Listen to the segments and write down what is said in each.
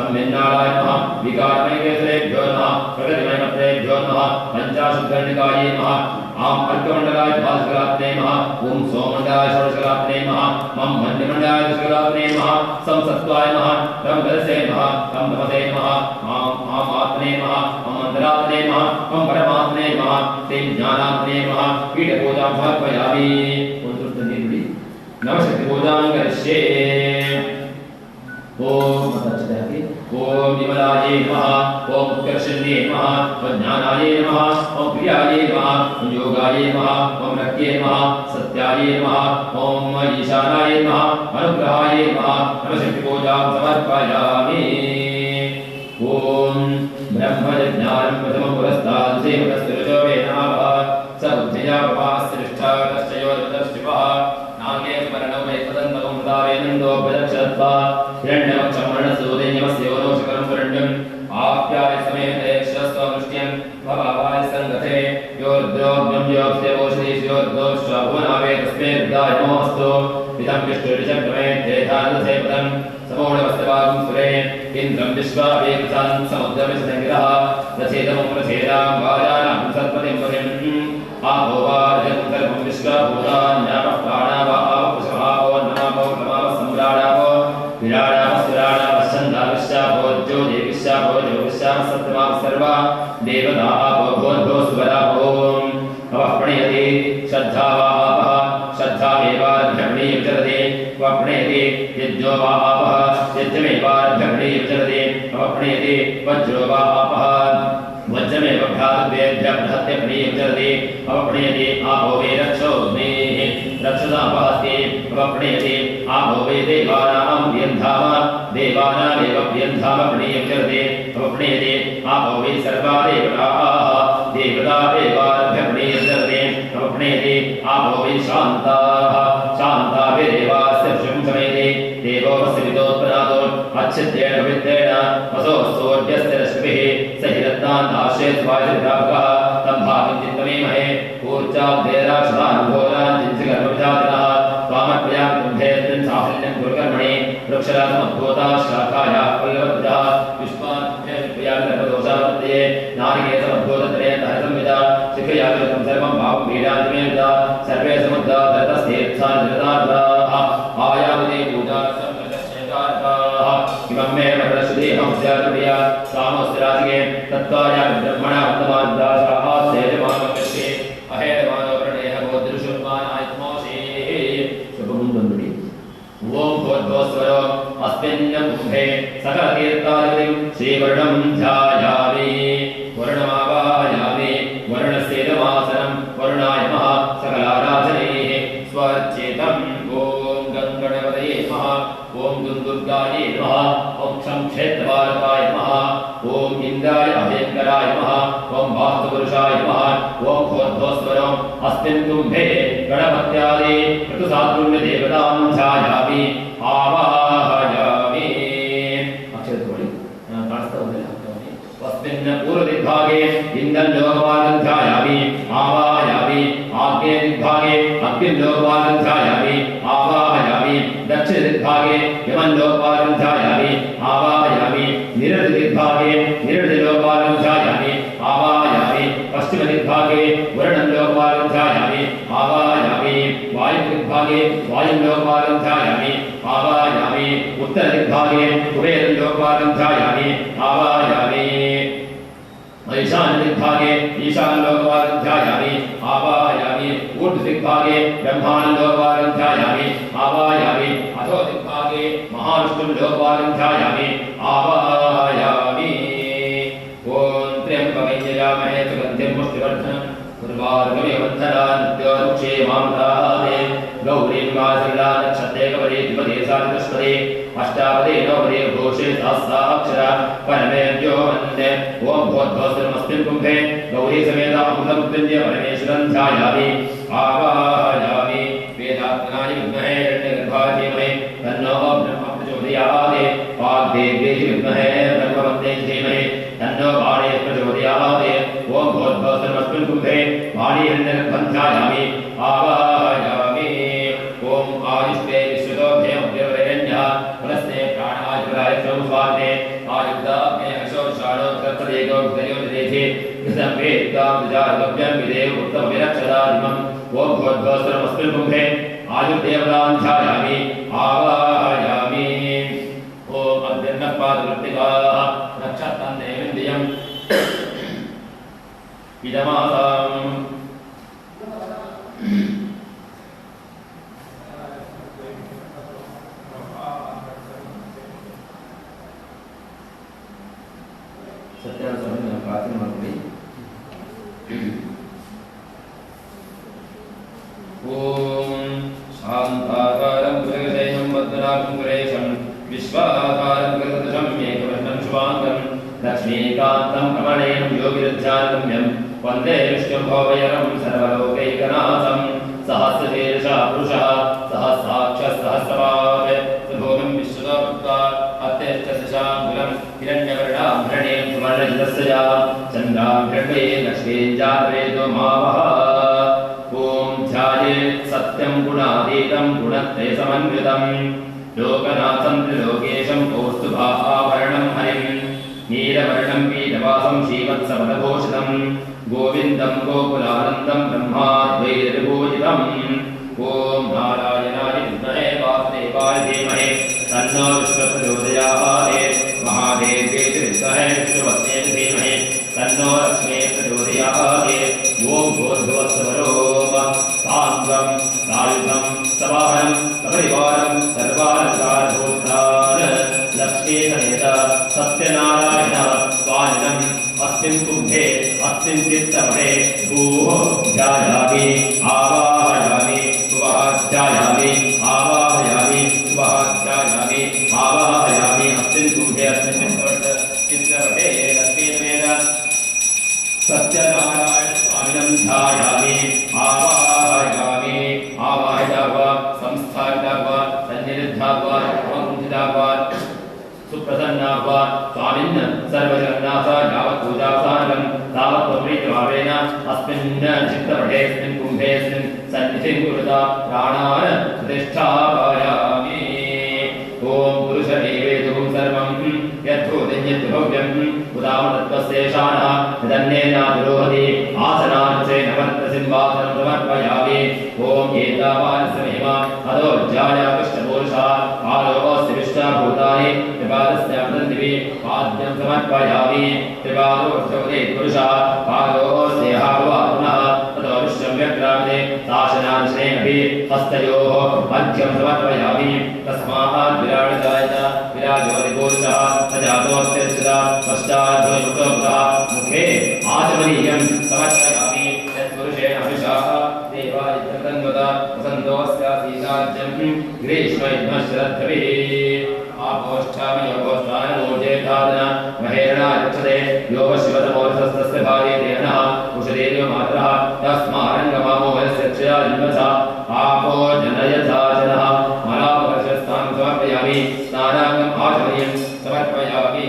ब्रह्मण्णाय नमः विकारमय केसरेभ्यो नमः प्रकृतिमय पत्रेभ्यो नमः पंचाशुद्धर्णिकाय नमः आम अर्कमंडलाय भास्करात्मने नमः ओम सोममंडलाय षोडशकलात्मने नमः मम मन्यमंडलाय दशकलात्मने नमः संसत्वाय नमः तम गलसे नमः तम तमसे नमः आम आत्मने नमः मम अंतरात्मने नमः मम परमात्मने नमः तें ज्ञानात्मने नमः पीठपूजां समर्पयामि नवशक्तिपूजां करिष्ये ओम ओम विमलाय नमः ओम उत्कर्षण्ये नमः ओम ज्ञानाय नमः ओम प्रियाय नमः ओम योगाय नमः ओम रक्ये नमः सत्याय नमः ओम ईशानाय नमः अनुग्रहाय नमः नवशक्तिपूजां समर्पयामि ओम ब्रह्मज्ञानं प्रथमं पुरस्तात् सेवकस्तुरजो वे नमः स बुद्धिया प्रभास्तिष्ठा तस्योदशिवः नागे स्मरणो मे तदन्तमं दावेनन्दो प्रदक्षत्वा हिरण्यवक्षमरणसूदेन्यमस्योनोषकरं पुरण्यम् आप्याय समेते शस्ववृष्ट्यं भवाय सङ्गते योर्द्रोग्यं योऽप्स्यवोषधीश्योर्द्रोश्वाभुवनावे तस्मै रुद्राय नमोऽस्तु इदं विष्णुर्चक्रमे तेधानसेपदं समोणवस्तवागं सुरे इन्द्रं विश्वावेकृतान् समुद्रविष्णगिरः रचेदमुं रचेदां वाजानां सत्पतिं पतिम् आपो वाजं सर्वं विश्वभूतान्यापः प्राणावा आवपुषभावो नमापो नमावः सम्राडावो विराडावः सुराडावः छन्दाविश्चापो ज्योतिविश्चापो ज्योतिश्चापः सत्यमाः सर्वा देवता आपो भोद्भो सुवरापो अवः प्रणयति श्रद्धा वा आपः श्रद्धामेवार्भ्यग्निः विचरति वप्रणयति यज्ञो वा आपः यज्ञमेवार्भ्यग्निः विचरति अवप्रणयति वज्रो वा आपः वज्रमेव भ्रातृभ्येभ्यः बृहत्यग्निः विचरति अवप्रणयति आपो वे रक्षोऽग्निः रक्षसापहस्ति अवप्रणयति आपो वे देवानां प्रियन्धाम देवानामेव प्रियन्धामग्निः विचरति अवप्रणयति आपो वे सर्वा देवताः देवतामेवार्भ्यग्निः विचरति अवप्रणयति आपो वे शान्ताः शान्ता वे देवास्य शुं समेति देवो वस्वितोत्पन्नातो अच्छिद्येन पवित्रेण वसोस्तोर्यस्य रश्मिभिः स हिरत्तान् आश्रयत्वायिद्रावकः तं भागं चिन्तमेमहे ऊर्जाब्धेराक्षदानुभोगान् चिन्तिकर्मविधातिनः त्वामर्पयामि कुम्भेऽस्मिन् साफल्यं कुरुकर्मणि वृक्षराजमद्भूता शाखायाः पल्लवद्भुजः पुष्पान्यर्पयामि सर्वदोषावर्तये नारिकेतमद्भूतत्रयेन्दहसंविदा शिखयामि तं सर्वं भावं पीडान्तिमेविदा सर्वे समुद्रा धरतस्थेत्सान् जगदार्धाः आयामते पूजा इमं मे प्रदर्शदेहं स्यात्प्रिया कामस्राजिगे तत्त्वायामि ब्रह्मणा वन्दमाद्दाशाः सेजमानमकृष्ये अहेरमानो प्रणयः गोदृशुर्मानायत्मोषेः शुभमुन्दुरि ॐ भूर्भुवस्वरो अस्मिन् कुम्भे सकलतीर्थादिं श्रीवर्णं ध्यायामि वर्णमावाहयामि वर्णस्येदमासनं वरुणाय नमः सकलाराधनैः स्वचेतं ॐ गङ्गणपतये नमः ॐ दुर्गाय नमः ॐ क्षेत्रवारकाय नमः ॐ इन्द्राय अभयङ्कराय नमः ॐ वास्तुपुरुषाय नमः ॐ भूर्भुवस्वरम् अस्मिन् कुम्भे गणपत्यादि ऋतुसात्पुण्यदेवतां ध्यायामि आवाहयामि अक्षरत्वमणि अस्मिन् पूर्वदिग्भागे इन्दं लोकमार्गं ध्यायामि आवाहयामि आग्नेयदिग्भागे अग्निं लोकमार्गं ध्यायामि आवाहयामि दक्षिणदिग्भागे यमं लोकमार्गं ध्यायामि आवाहयामि निरृतिदिग्भागे निरृतिलोकमार्गं ध्यायामि आवाहयामि पश्चिमदिग्भागे वरुणं लोकमार्गं ध्यायामि आवाहयामि वायुदिग्भागे वायुं लोकमार्गं ध्यायामि आवाहयामि उत्तरदिग्भागे कुबेरं लोकमार्गं ध्यायामि आवाहयामि ईशान्यदिग्भागे ईशानलोकमार्गं ध्यायामि आवाहयामि ऊर्ध्वदिग्भागे ब्रह्माण्डलोकमार्गं ध्यायामि आवाहयामि अधो दिग्भागे महाविष्णुं लोकमार्गं ध्यायामि आवाहयामि ॐ त्र्यम्बकं यजामहे सुगन्धिं पुष्टिवर्धनम् उर्वारुकमिव बन्धनान् नित्योरुक्षे मामृतादे गौरीं वासविला नक्षत्रे कवरे द्विपदे साधितष्पदे अष्टापदे नवपदे घोषे सहस्राक्षरा परमेभ्यो वन्दे ॐ भूर्भुवस्वरमस्मिन् कुम्भे गौरी समेत अमृतं उत्पद्य परमेश्वरं ध्यायामि आवाहयामि वेदात्मनाय विद्महे हिरण्यगर्भाय धीमहि तन्नो ब्रह्म प्रचोदयात् वाग्देव्यै विद्महे ब्रह्मवत्यै धीमहि तन्नो वाणी प्रचोदयात् ॐ भूर्भुवस्वरमस्मिन् कुम्भे वाणी हिरण्यगर्भं ध्यायामि आवाहयामि ॐ आयुष्टे विश्वतो भयं देवरेण्यः पुनस्ते प्राणाय स्वाते प्राणो कर्तदेको विदयो विदेथे घृतं वेदिकां विजातव्यं विदेव उत्तमविरक्षदादिमम् ओम भूर्भुवस्वरमस्मिन् कुम्भे आयुर्देवतां ध्यायामि आवाहयामि ओम अद्यन्नपादवृत्तिकाः नक्षत्रं देवेन्द्रियम् इदमासाम् सत्यानुसारं प्रार्थना ओम शांताकारं पुरगशयनं वदनाकं पुरेशं विश्वाकारं गगनदशं मेघवर्णं शुभांगं लक्ष्मीकान्तं कमलेनं योगिरध्यानगम्यं वन्दे विष्णुं भवभयं सर्वलोकैकनाथं सहस्रशीर्षः पुरुषः सहस्राक्षः सहस्रपाद सुभोगं विश्वदाभुक्ता अत्यष्टदशाङ्गुलं हिरण्यवर्णाभरणेन सुवर्णजितस्य चन्द्राभृण्डये लक्ष्मीं जातवेदो मावः ओम ध्यायेत् सत्यं गुणातीतं गुणत्रय समन्वितं लोकनाथं त्रिलोकेशं कौस्तुभाभरणं हरिं नीलवर्णं पीतवासं श्रीवत्सपदभूषितं गोविन्दं गोकुलानन्दं ब्रह्माद्वैतविभूषितम् ओम नारायणाय विद्महे वासुदेवाय धीमहि तन्नो विष्णुः प्रचोदयात् महादेव्यै विद्महे विष्णुपत्न्यै धीमहि तन्नो लक्ष्मीः प्रचोदयात् ओम भूर्भुवस्सुवरोम साङ्गं सायुधं सवाहनं सपरिवारं सर्वालङ्कारभूषान् लक्ष्मीसमेत सत्यनारायण स्वामिनम् अस्मिन् कुम्भे अस्मिन् चित्तमहे भूः ध्यायामि आवाहयामि सुवः ध्यायामि आवाहयामि सुवः ध्यायामि आवाहयामि अस्मिन् कुम्भे अस्मिन् चित्तमहे लक्ष्मीसमेत सत्यनारायण स्वामिनं ध्यायामि आवाहयामि आवाहयावा संस्थापितावा सन्निधितावा अवकुंठितावा सुप्रसन्नावा स्वामिन् सर्वजगन्नाथ यावत् पूजासानं तावत् प्रीतिभावेन अस्मिन् चित्तपटेऽस्मिन् कुम्भेऽस्मिन् सन्निधिं कुरुता प्राणान् प्रतिष्ठापयामि ओम पुरुषमेवेदुं सर्वं यद्भूतं यद्भव्यं उदामतत्वस्येषाणः यदन्येनातिरोहति आसनानुचेन वर्तसिंहासनं समर्पयामि ओम एतावान् समेम अदोज्जाय कृष्णपूरुषः आलोकस्य विश्वभूतानि त्रिपादस्य वदन्तिवि पाद्यं समर्पयामि त्रिपादोर्धवते पुरुषः पादोस्तेह पुनः ततो विश्वं व्यक्रामते शासनानुशेनपि हस्तयोः मध्यं समर्पयामि तस्मात् विराजदायत विराजोरिपुरुषः सजातोऽस्तिर्षदा पश्चाद्वयुक्तोक्तः मुखे आचमनीयं समर्पयामि यत्पुरुषेण हविषाः देवायतन्वत वसन्तोऽस्यासीताज्यं ग्रीष्मयुग्मश्रद्धभिः आपोष्ठामयोगोस्तानमूर्जेधादन महेरणायच्छते यो शिवतमोरसस्तस्य भार्येतेनः उषदेर्यमात्रः तस्मारङ्गमामो वयस्य क्षयालिम्बसा आपो जनयथा जनः मलापकर्षस्थानं समर्पयामि स्नानाङ्गम् आचमनीयं समर्पयामि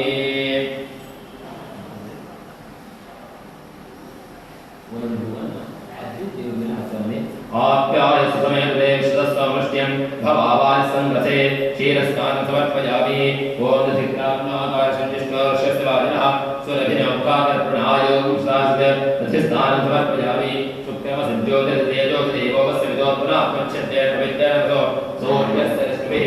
आप्याय सुतमेते सुतस्वमृष्ट्यं भवावान् संगते क्षीरस्नानं समर्पयामि ओम दधिक्राम्नाकारशंजिष्णोर्षस्वादिनः सुरभिनौकाकर्पणायोगं शास्त्र दधिस्नानं समर्पयामि शुक्लमसज्जोतिर्तेजोतिदेवोपस्य विदोत्पुनात्मच्छते पवित्ररसो सूर्यस्य रश्मिः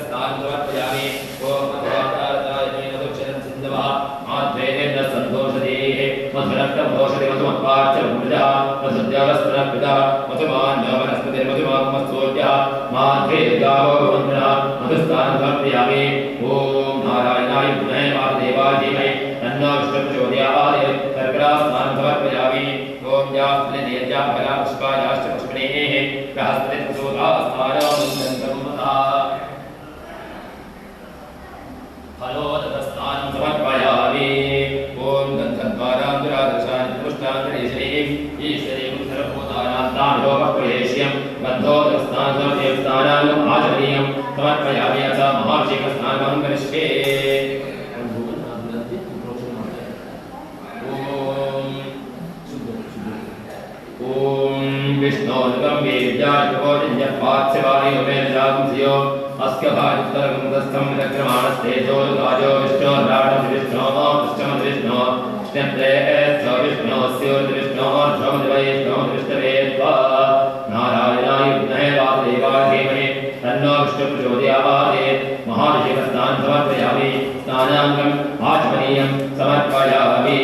स्नानं समर्पयामि ओम अथवातारताय मेनदुक्षरं सिन्धवः माध्वेन सन्तोषदेः मधुरक्तमोषधि मधुमत्पाच्च मृजः मधुद्यावस्त्रपितः मधुमान् वनस्पतिर्मधुमागमस्तोज्यः माध्वे गावो भवन्तः मधुस्नानं समर्पयामि ओम नारायणाय विद्महे वासुदेवाय धीमहि तन्नो विष्णुः प्रचोदयात् शर्करास्नानं समर्पयामि ओम यास्त्रिनेत्याः फलापुष्पायाश्च पुष्पिणेः सहस्रप्रचोदास्नानमन्तन्तमुमतः फलोदकस्नानं समर्पयामि ओम गन्धद्वारान्तरादशान्तपुष्टान्तरेशनीं ईश्वरीं सर्वभूतानां तामिलोपक्रियेष्यं गन्धोदकस्नानं आचमनीयं समर्पयामि अथ महाभिषेकस्नानं करिष्ये ओम विष्णोर्गं वेद्यात्मोजन्यपार्थ्यवायुमेनजागुंसियो अस्क्य भायुत्तरगुंदस्थं विदक्रमाणस्तेजो राजो विष्णोर्राडं विष्णोः विष्णमद्विष्णो स्नानाङ्गम् आचमनीयं समर्पयामि।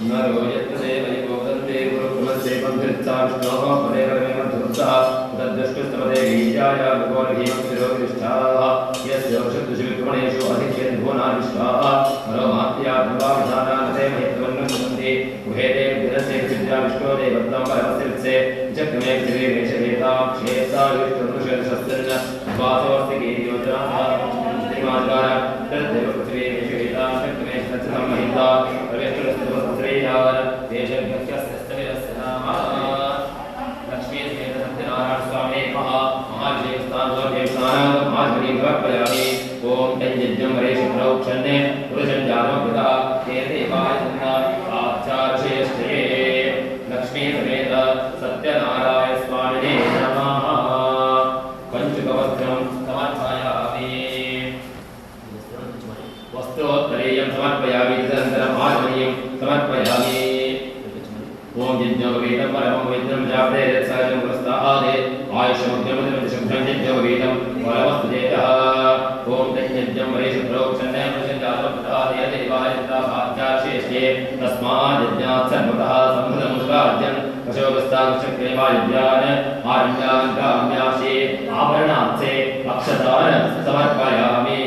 नरो यत्ते वैभवन्ते गुरुकुलस्य बन्धुर्चा विष्णोः पदेकरमेव धुर्तः तद्दृष्टुस्तमदे वीर्याय भगवद्भीमस्तिरोतिष्ठाः यस्य वशतुषविक्रमणेषु अधिक्यन् भुवनाविष्टाः नरोमात्या धर्मावधानानते महित्वन्नुसन्ति गुहेते विदरसे विद्या विष्णो देवत्तं परमस्तिर्त्से चक्रमे पृथिवे मेषभेतां क्षेत्रा विष्णुनुषशस्त्रन्न वासोऽस्ति कीर्योजनाः श्रीमाद्वार तद्देव पृथिवे मेषभेतां चक्रमे सत्सहं महिता प्रवेष्टुरस्तुवस्त्रैयावर देशभ्यस्य नाम लक्ष्मी समेत सत्यनारायण स्वामी महाविजयस्थानोर्जयस्थानागमाजमनीं समर्पयामि। ओम तञ्जज्ञं वरेषु प्रोक्षन्ने पुरुषञ्जातमकृतः तेन देवाय आचार्यश्रेष्ठे लक्ष्मी समेत सत्यनारायण स्वामिने नमः। पञ्चुकवस्त्रं समर्पयामि वस्त्रोत्तरीयं समर्पयामि तदनन्तरम् आचमनीयं समर्पयामि। ओम यज्ञोपवीतं परमं पवित्रं जापते यत्सहजं पुरस्तादे आयुष्यमुद्यमतिशुभ्रं यज्ञोपवीतं परमस्तुतेजः। ओम तज्ञज्ञं वरेषु प्रोक्षन्ने पुरुषञ्जातमकृतः देवाय आचार्यश्रेष्ठे तस्मात् यज्ञात् सर्वतः सम्भृतमुद्गाद्यं कशोगस्ताक्षक्रेवायुज्ञान् आरण्यान् गाम्याशे आभरणात्से अक्षतान् समर्पयामि।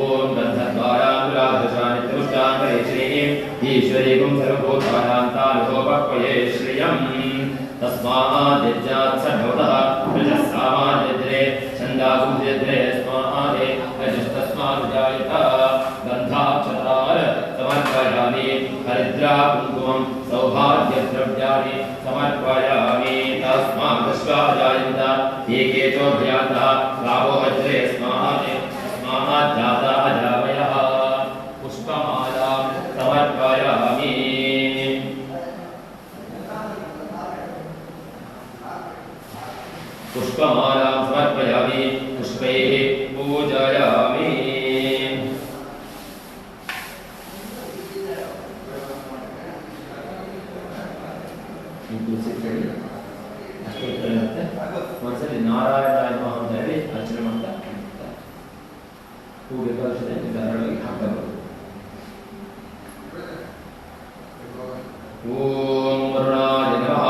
ओम गन्धद्वारानुराधशानित्यमुष्टान्तरेश्रीं ईश्वरीगुं सर्वभूतानां तालुकोपक्वये श्रियम् तस्मात् यज्ञात् सर्वतः रजः सामान्यद्रे छन्दागुंद्रे स्मादे रजस्तस्मादुजायत गन्धाक्षतार समर्पयामि। हरिद्रा कुङ्कुमं सौभाग्यद्रव्याणि समर्पयामि। तस्मात् विश्वाजायन्त एके चोभयान्तः गावो वज्रे स्मादे जाता अजावयः पुष्पमालां समर्पयामि। पुष्पमालां समर्पयामि पुष्पैः पूजयामि। ಒಂದ್ಸಲಿ ನಾರಾಯಣಾಯ ನಮಃ ಅಂತ ಹೇಳಿ ಅರ್ಚನೆ ಮಾಡ್ತಾ ಹೂ ಬೇಕಾದಷ್ಟೇ ಧಾರಾಳವಾಗಿ ಹಾಕಬಹುದು. ಓಂ ವರುಣಾಯ ನಮಃ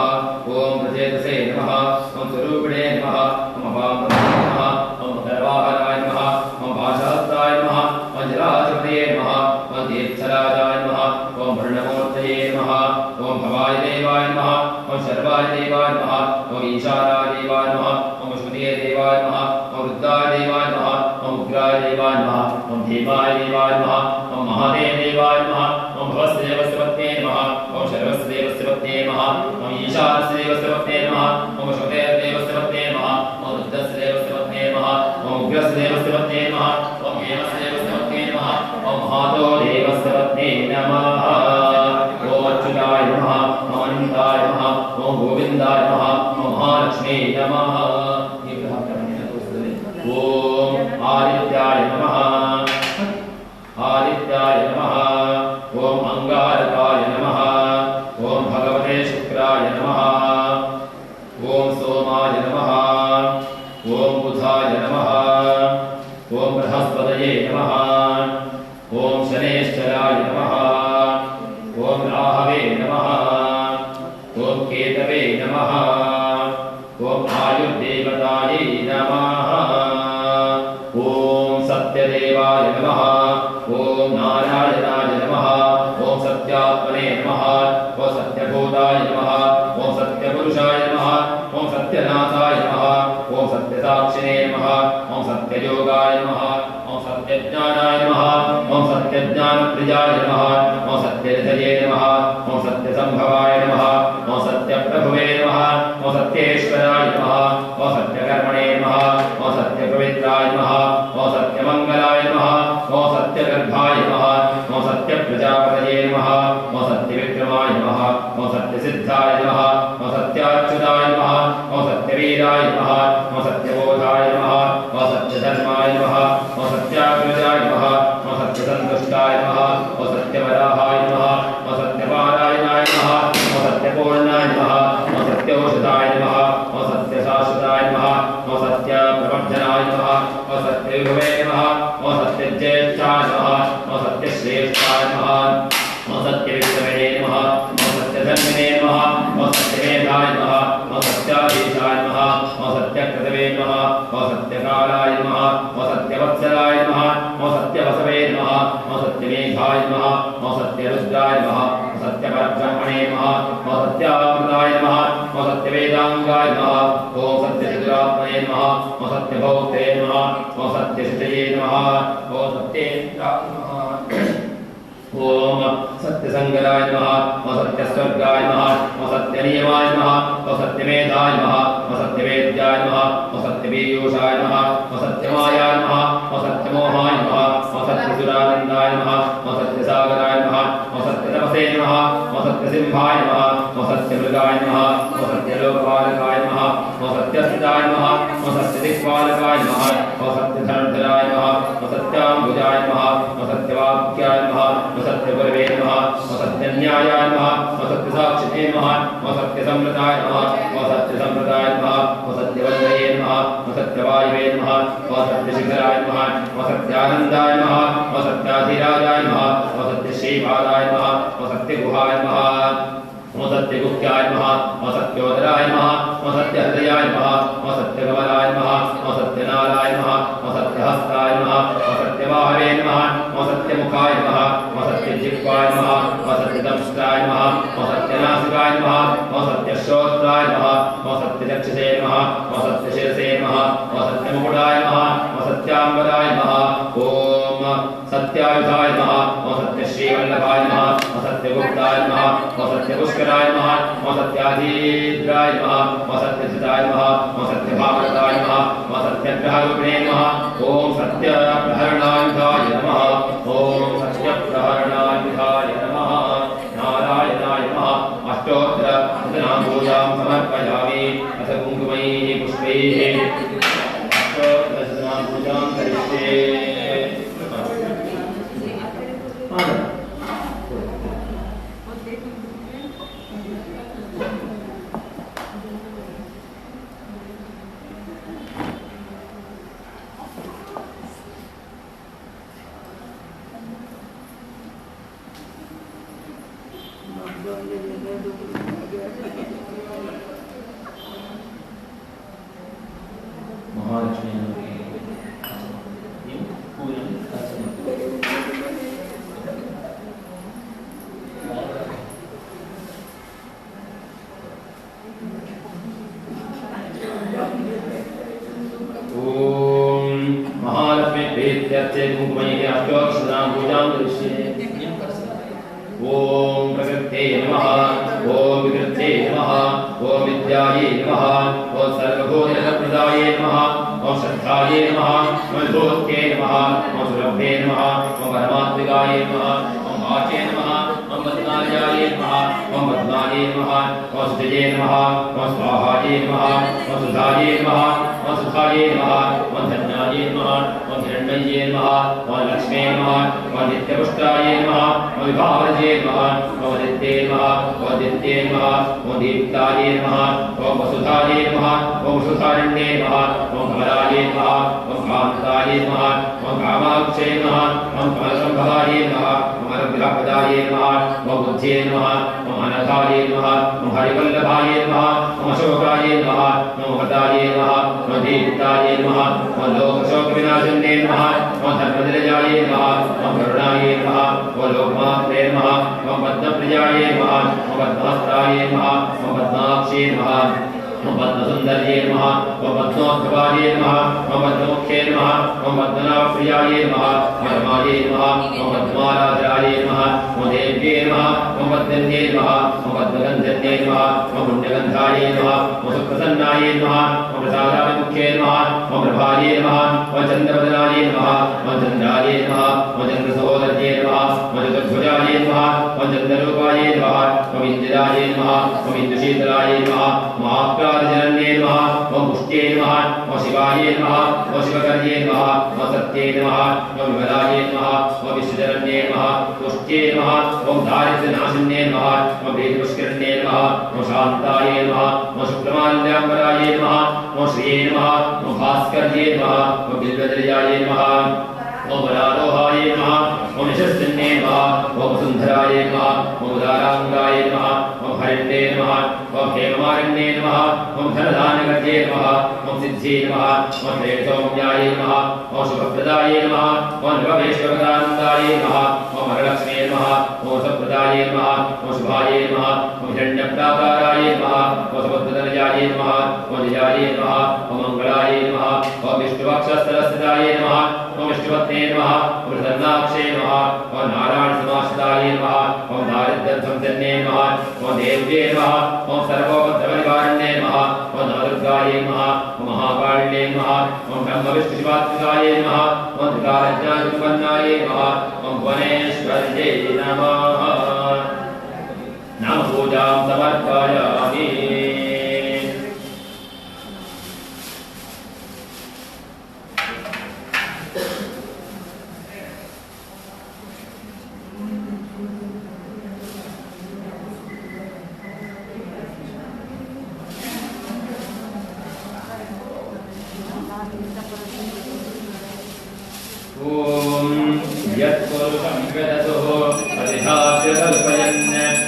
ಓಂ ಪ್ರಚೇತಸೇ ನಮಃ ಓಂ ಸ್ವರೂಪಿಣೇ ನಮಃ ಓಂ ಅಪಾಮೃತಾಯ ನಮಃ ಓಂ ಗರ್ವಾಹರಾಯ ನಮಃ ಓಂ ಭಾಷಾಸ್ತಾಯ ನಮಃ ಓಂ ಜಲಾಧಿಪತಯೇ ನಮಃ ಓಂ ತೀರ್ಥರಾಜಾಯ ನಮಃ ಓಂ ವರ್ಣಮೂರ್ತಯೇ ನಮಃ ಓಂ ಭವಾಯ ದೇವಾಯ ನಮಃ ಓಂ ಶರ್ವಾಯ ದೇವಾಯ ನಮಃ ಓಂ ಈಶಾನಾಯ ದೇವಾಯ ನಮಃ ಓಂ ಶ್ರುತಿಯೇ ದೇವಾಯ ನಮಃ ಓಂ ವೃದ್ಧಾಯ ದೇವಾಯ ನಮಃ ओम उग्राय देवाय नमः ओम भीमाय देवाय नमः ओम महादेव देवाय नमः ओम भवस्देवस्य पत्ने नमः ओम शर्वस्य देवस्य पत्ने नमः ओम ईशानस्य देवस्य पत्ने नमः ओम श्रुतेय देवस्य पत्ने नमः ओम रुद्रस्य देवस्य पत्ने नमः ओम उग्रस्य देवस्य पत्ने नमः ओम हेमस्य देवस्य पत्ने नमः ओम महातो देवस्य पत्ने नमः ओम अच्युताय नमः ओम अनन्ताय नमः ओम गोविन्दाय नमः ओम महालक्ष्मी नमः। ओम आदित्याय नमः आदित्याय नमः ओम अंगारकाय नमः ओम भगवते शुक्राय नमः ओम सोमाय नमः ओम बुधाय नमः ओम बृहस्पतये नमः ओम शनेश्चराय नमः ओम राहवे नमः ओम केतवे नमः ओम आयुर्देवताये नमः ओम सत्यदेवाय नमः ओम नारायणाय नमः ओम सत्यात्मने नमः ओम सत्यभूताय नमः ओम सत्यपुरुषाय नमः ओम सत्यनाथाय नमः ओम सत्यसाक्षिणे नमः ओम सत्ययोगाय नमः ओम सत्यज्ञानाय नमः ओम सत्यज्ञानप्रियाय नमः ओम सत्यनिधये नमः ओम सत्यसंभवाय नमः ओम सत्यप्रभुवे नमः ओम सत्येश्वराय नमः ओम सत्यकर्मणे नमः ओम सत्यपवित्राय नमः ओम सत्यमंगलाय नमः ओम सत्यगर्भाय नमः ओम सत्यप्रजापतये नमः ओम सत्यविक्रमाय नमः ओम सत्यसिद्धाय नमः ओम सत्यवीर्याय नमः ओम सत्यबोधाय नमः ओम सत्यधर्माय नमः ओम सत्याग्रजाय नमः ओम सत्यसंतुष्टाय नमः ओम सत्यवराहाय नमः ओम सत्यपारायणाय नमः ओम सत्यपूर्णाय नमः ओम सत्यौषधाय नमः ओम सत्यशाश्वताय नमः ओम सत्यप्रवर्धनाय नमः ओम सत्यविभवे नमः ओम सत्यज्येष्ठाय नमः ओम सत्यश्रेष्ठाय नमः ओम सत्यविक्रमणे नमः ओम सत्यधर्मिणे नमः ओम सत्यमेधाय नमः ओम सत्याधीशाय नमः ओम सत्यकृतवे नमः ओम सत्यकालाय नमः ओम सत्यवत्सलाय नमः ओम सत्यवसवे नमः ओम सत्यमेघाय नमः ओम सत्यरुद्राय नमः ओम सत्यपरब्रह्मणे नमः ओम सत्यामृताय नमः ओम सत्यवेदांगाय नमः ओम सत्यचतुरात्मने नमः ओम सत्यभोक्ते नमः ओम सत्यशतये नमः ओम सत्येन्द्राय नमः ओम सत्यसंगराय नमः ओम सत्यस्वर्गाय नमः ओम सत्यनियमाय नमः ओम सत्यमेधाय नमः ओम सत्यवेद्याय नमः ओम सत्यपीयूषाय नमः ओम सत्यमायाय नमः ओम सत्यमोहाय नमः ओम सत्यसुरानन्दाय नमः ओम सत्यसागराय नमः ओम सत्यतपसे नमः ओम सत्यसिंहाय नमः ओम सत्यमृगाय नमः ओम सत्यलोकपालकाय नमः ओम सत्यस्थिताय नमः ओम सत्यदिक्पालकाय नमः ओम सत्यधनुर्धराय नमः ओम सत्याम्बुजाय नमः ओम सत्यवाक्याय नमः ओम सत्यगुरवे नमः ओम सत्यन्यायाय नमः ओम सत्यसाक्षिणे नमः ओम सत्यसम्प्रदाय नमः ओम सत्यसम्प्रदाय नमः ओम सत्यवल्लभे नमः ओम सत्यवायुवे नमः ओम सत्यशिखराय नमः ओम सत्यानन्दाय नमः ओम सत्याधिराजाय नमः ओम सत्यश्रीपादाय नमः ओम सत्यगुहाय नमः ओम सत्यगुह्याय नमः ओम सत्योदराय नमः ओम सत्यहृदयाय नमः ओम सत्यकमलाय नमः ओम सत्यनाराय नमः ओम सत्यहस्ताय नमः ओम सत्यवाहवे नमः ओम सत्यमुखाय नमः ओम सत्यजिह्वाय नमः ओम सत्यदंष्ट्राय नमः ओम सत्यनासिकाय नमः ओम सत्यश्रोत्राय नमः ओम सत्यचक्षुषे नमः ओम सत्यशिरसे नमः ओम सत्यमुकुटाय नमः ओम सत्याम्बराय नमः ओम सत्यायुधाय नमः ओम सत्यश्रीवल्लभाय नमः ओम सत्यगुप्ताय नमः ओम सत्यपुष्कराय नमः ओम सत्याधीन्द्राय नमः ओम सत्यजिताय नमः ओम सत्यभागवताय नमः ओम सत्यग्रहरूपिणे नमः ओम सत्यप्रहरणायुधाय नमः ओम सत्यप्रहरणायुधाय नमः नारायणाय नमः अष्टोत्तर शतनामपूजां समर्पयामि अथ कुङ्कुमैः पुष्पैः अष्टोत्तर शतनामपूजां करिष्ये ओम प्रकृते नमः ओम विकृते नमः ओम विद्याये नमः ओम सर्वभूतप्रदाये नमः ओम श्रद्धाये नमः ओम भूत्ये नमः ओम सुरभ्ये नमः ओम परमात्मिकाये नमः ओम वाचे नमः ओम पद्मार्याये नमः ओम पद्माये नमः ओम सुजये नमः ओम स्वाहाये नमः ओम सुधाये नमः ओम सुखाये नमः ओम धन्याये नमः ओम हिरण्मये नमः ओम लक्ष्मे नमः ओम नित्यपुष्टाये नमः ओम विभावजे नमः ओम नित्ये नमः ओम दित्ये नमः ओम दीप्ताये नमः ओम वसुधाये नमः ओम सुधारण्ये नमः ओम कमलाये नमः ओम कान्ताये नमः ओम कामाक्षे नमः ओम कमलसंभवाये नमः ओम अनुग्रहप्रदाये नमः ओम बुद्धये नमः ओम अनघाये नमः ओम हरिवल्लभाये नमः ओम अशोकाये नमः ओम हताये नमः ओम दीप्ताये नमः ओम लोकशोकविनाशिन्ये नमः ओम धर्मनिलयाये नमः ओम करुणाये नमः ओम लोकमात्रे नमः ओम पद्मप्रियाये नमः ओम पद्महस्ताये नमः ओम पद्माक्षे नमः ओम पद्मसुन्दर्ये नमः ओम पद्मोद्भवाये नमः ओम पद्ममुख्ये नमः ओम पद्मनाभप्रियाये नमः ओम रमाये नमः ओम पद्माराधराये नमः ओम देव्ये नमः ओम पद्मन्ये नमः ओम पद्मगन्धन्ये नमः ओम पुण्यगन्धाये नमः ओम सुप्रसन्नाये नमः ओम प्रसादाभिमुख्ये नमः ओम प्रभाये नमः ओम चन्द्रवदनाये नमः ओम चन्द्राये नमः ओम चन्द्रसहोदर्ये नमः ओम चतुर्भुजाये नमः ओम चन्द्ररूपाये नमः ओम इन्दिराये नमः ओम इन्दुशीतलाये नमः ओम आप्यादिजनन्ये नमः ओम पुष्टे नमः ओम शिवाय नमः ओम शिवकर्ये नमः ओम सत्ये नमः ओम विमलाय नमः ओम विश्वजनन्ये नमः पुष्टे नमः ओम दारिद्र्यनाशिन्ये नमः ओम वेदपुष्करण्ये नमः ओम शान्ताय नमः ओम शुक्रमाल्याम्बराय नमः ओम श्रिये नमः ओम भास्कर्ये नमः ओम बिल्वदर्याय नमः ओम वरारोहाय नमः ओम यशस्विन्ये नमः ओम सुंदराय नमः ओम उदारांगाय नमः ओम हरिण्ये नमः ओम हेममारण्ये नमः ओम धनधान्यगत्ये नमः ओम सिद्ध्ये नमः ओम श्रेयसौम्याय नमः ओम शुभप्रदाय नमः ओम नववेश्वरदानन्दाय नमः ओम वरलक्ष्मे नमः ओम सप्रदाय नमः ओम शुभाय नमः ओम हिरण्यप्राकाराय नमः ओम सपद्मतनयाय नमः ओम जयाय नमः ओम मंगलाय नमः ओम विष्णुवक्षस्थलस्थिताय नमः ओम विष्णुपत्ने नमः ओम धन्नाक्षे नमः ओम नारायणसमाश्रिताय नमः ओम दारिद्र्यध्वंसन्ये नमः ओम देव्ये नमः ओम सर्वोपद्रवनिवारण्ये नमः ओम नवदुर्गाय नमः ओम महाकालिने नमः ओम ब्रह्मविष्णुशिवात्मिकाय नमः ओम त्रिकालज्ञानसम्पन्नाय नमः ओम भुवनेश्वर्यै नमः नामपूजां समर्पयामि। यत्पुरुषं वेदसुः अधिधास्य कल्पयन्